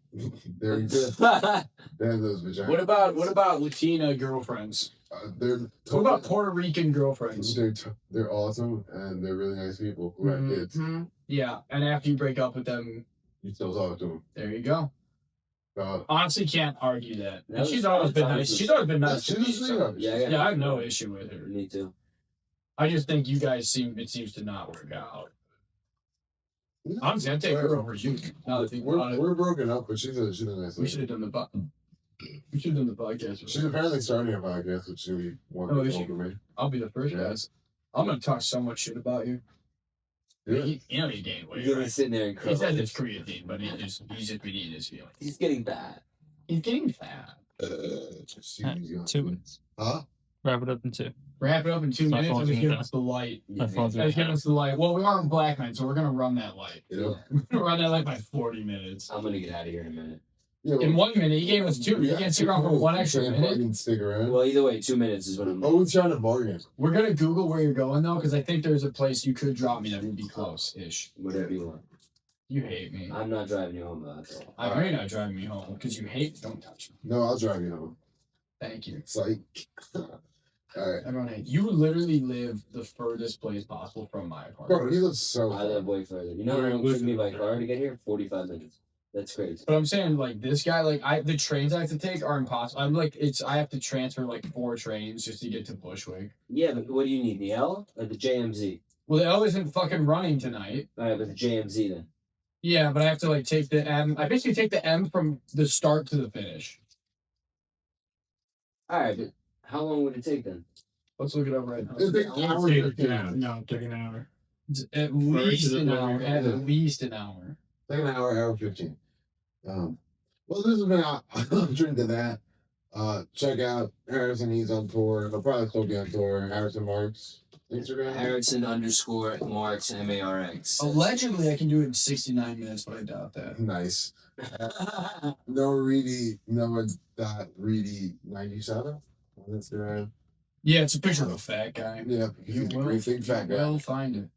They're good. They have those vaginas. What about Latina girlfriends? They're What about Puerto Rican girlfriends? They're awesome and they're really nice people who have kids. Mhm. Yeah, and after you break up with them, You still talk to them. there you go. Honestly, can't argue that. That And was- she's always been that nice. was- She's always been nice She's to me. a So. sweetheart. Yeah, Yeah, I have no issue with her. Me too. I just think you guys seems to not work out. Honestly, I'd take her over you. Now that I think about it. We're broken up, but she's a nice We lady. should have done the We should have done the podcast. with She's her. apparently starting a podcast, which she wanted Oh, to is she? talk to me. I'll be the first, Yeah. guys. I'm gonna talk so much shit about you. Yeah. You know he gained weight. You're gonna Right? sitting there and He curl. says it's creatine, but he's just been eating his feelings. He's getting bad. He's getting fat. She's 2 minutes. Huh? Wrap it up in 2. Wrap it up in 2 My minutes. phone's I'm just in giving the us the light. My phone's Guys, giving us the light. Well, we aren't black men, so we're gonna run that light. Yeah. We're gonna run that light by 40 minutes. I'm gonna get out of here in a minute. Yeah, In 1 minute, he gave us 2. You can't stick around for 1 extra Can't minute. fucking stick around. Well, either way, 2 minutes is what I'm. Oh, we're trying to bargain. We're gonna Google where you're going though, because I think there's a place you could drop me that would be close-ish. Whatever you want. You hate me. I'm not driving you home though. That's all. I know you're not driving me home because you hate. Don't touch me. No, I'll drive you home. Thank you. Psych. Alright. Everyone, you literally live the furthest place possible from my apartment. Bro, he lives so I far. live way further. You know how long it took me by car to get here? 45 minutes. That's crazy. But I'm saying, like, this guy, like, the trains I have to take are impossible. I'm like, I have to transfer like 4 trains just to get to Bushwick. Yeah, but what do you need? The L or the JMZ? Well, the L isn't fucking running tonight. All right, but the JMZ then. Yeah, but I have to like take the M. I basically take the M from the start to the finish. All right, but how long would it take then? Let's look it up right now. It'll take an hour and 15. No, take an hour. It's at least is it an longer? hour. At Yeah. least an hour. Take an hour 15. Well, this has been I'm drinking that. Check out Harrison. He's on tour. He'll probably still be on tour. Harrison Marx. Instagram. Harrison_Marx MARX. Allegedly, I can do it in 69 minutes, but I doubt that. Nice. Noah Reedy. Noah.Reedy 97 on Instagram. Yeah, it's a picture of a fat guy. Yeah, he's a great big fat guy. We'll find it.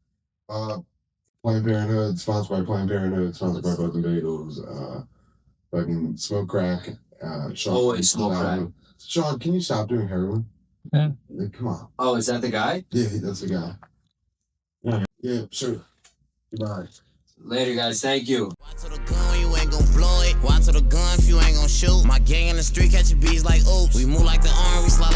Planned Parenthood, sponsored by Planned Parenthood, sponsored by Bugs and Bagels. Fucking smoke crack. Sean, Always smoke crack. Sean, can you stop doing heroin? Yeah. Like, come on. Oh, is that the guy? Yeah, that's the guy. Yeah, sure. Goodbye. Later, guys. Thank you. Watch to the gun, you ain't gon' blow it. Watch to the gun if you ain't gon' shoot. My gang in the street catching bees like oops. We move like the arm, we slide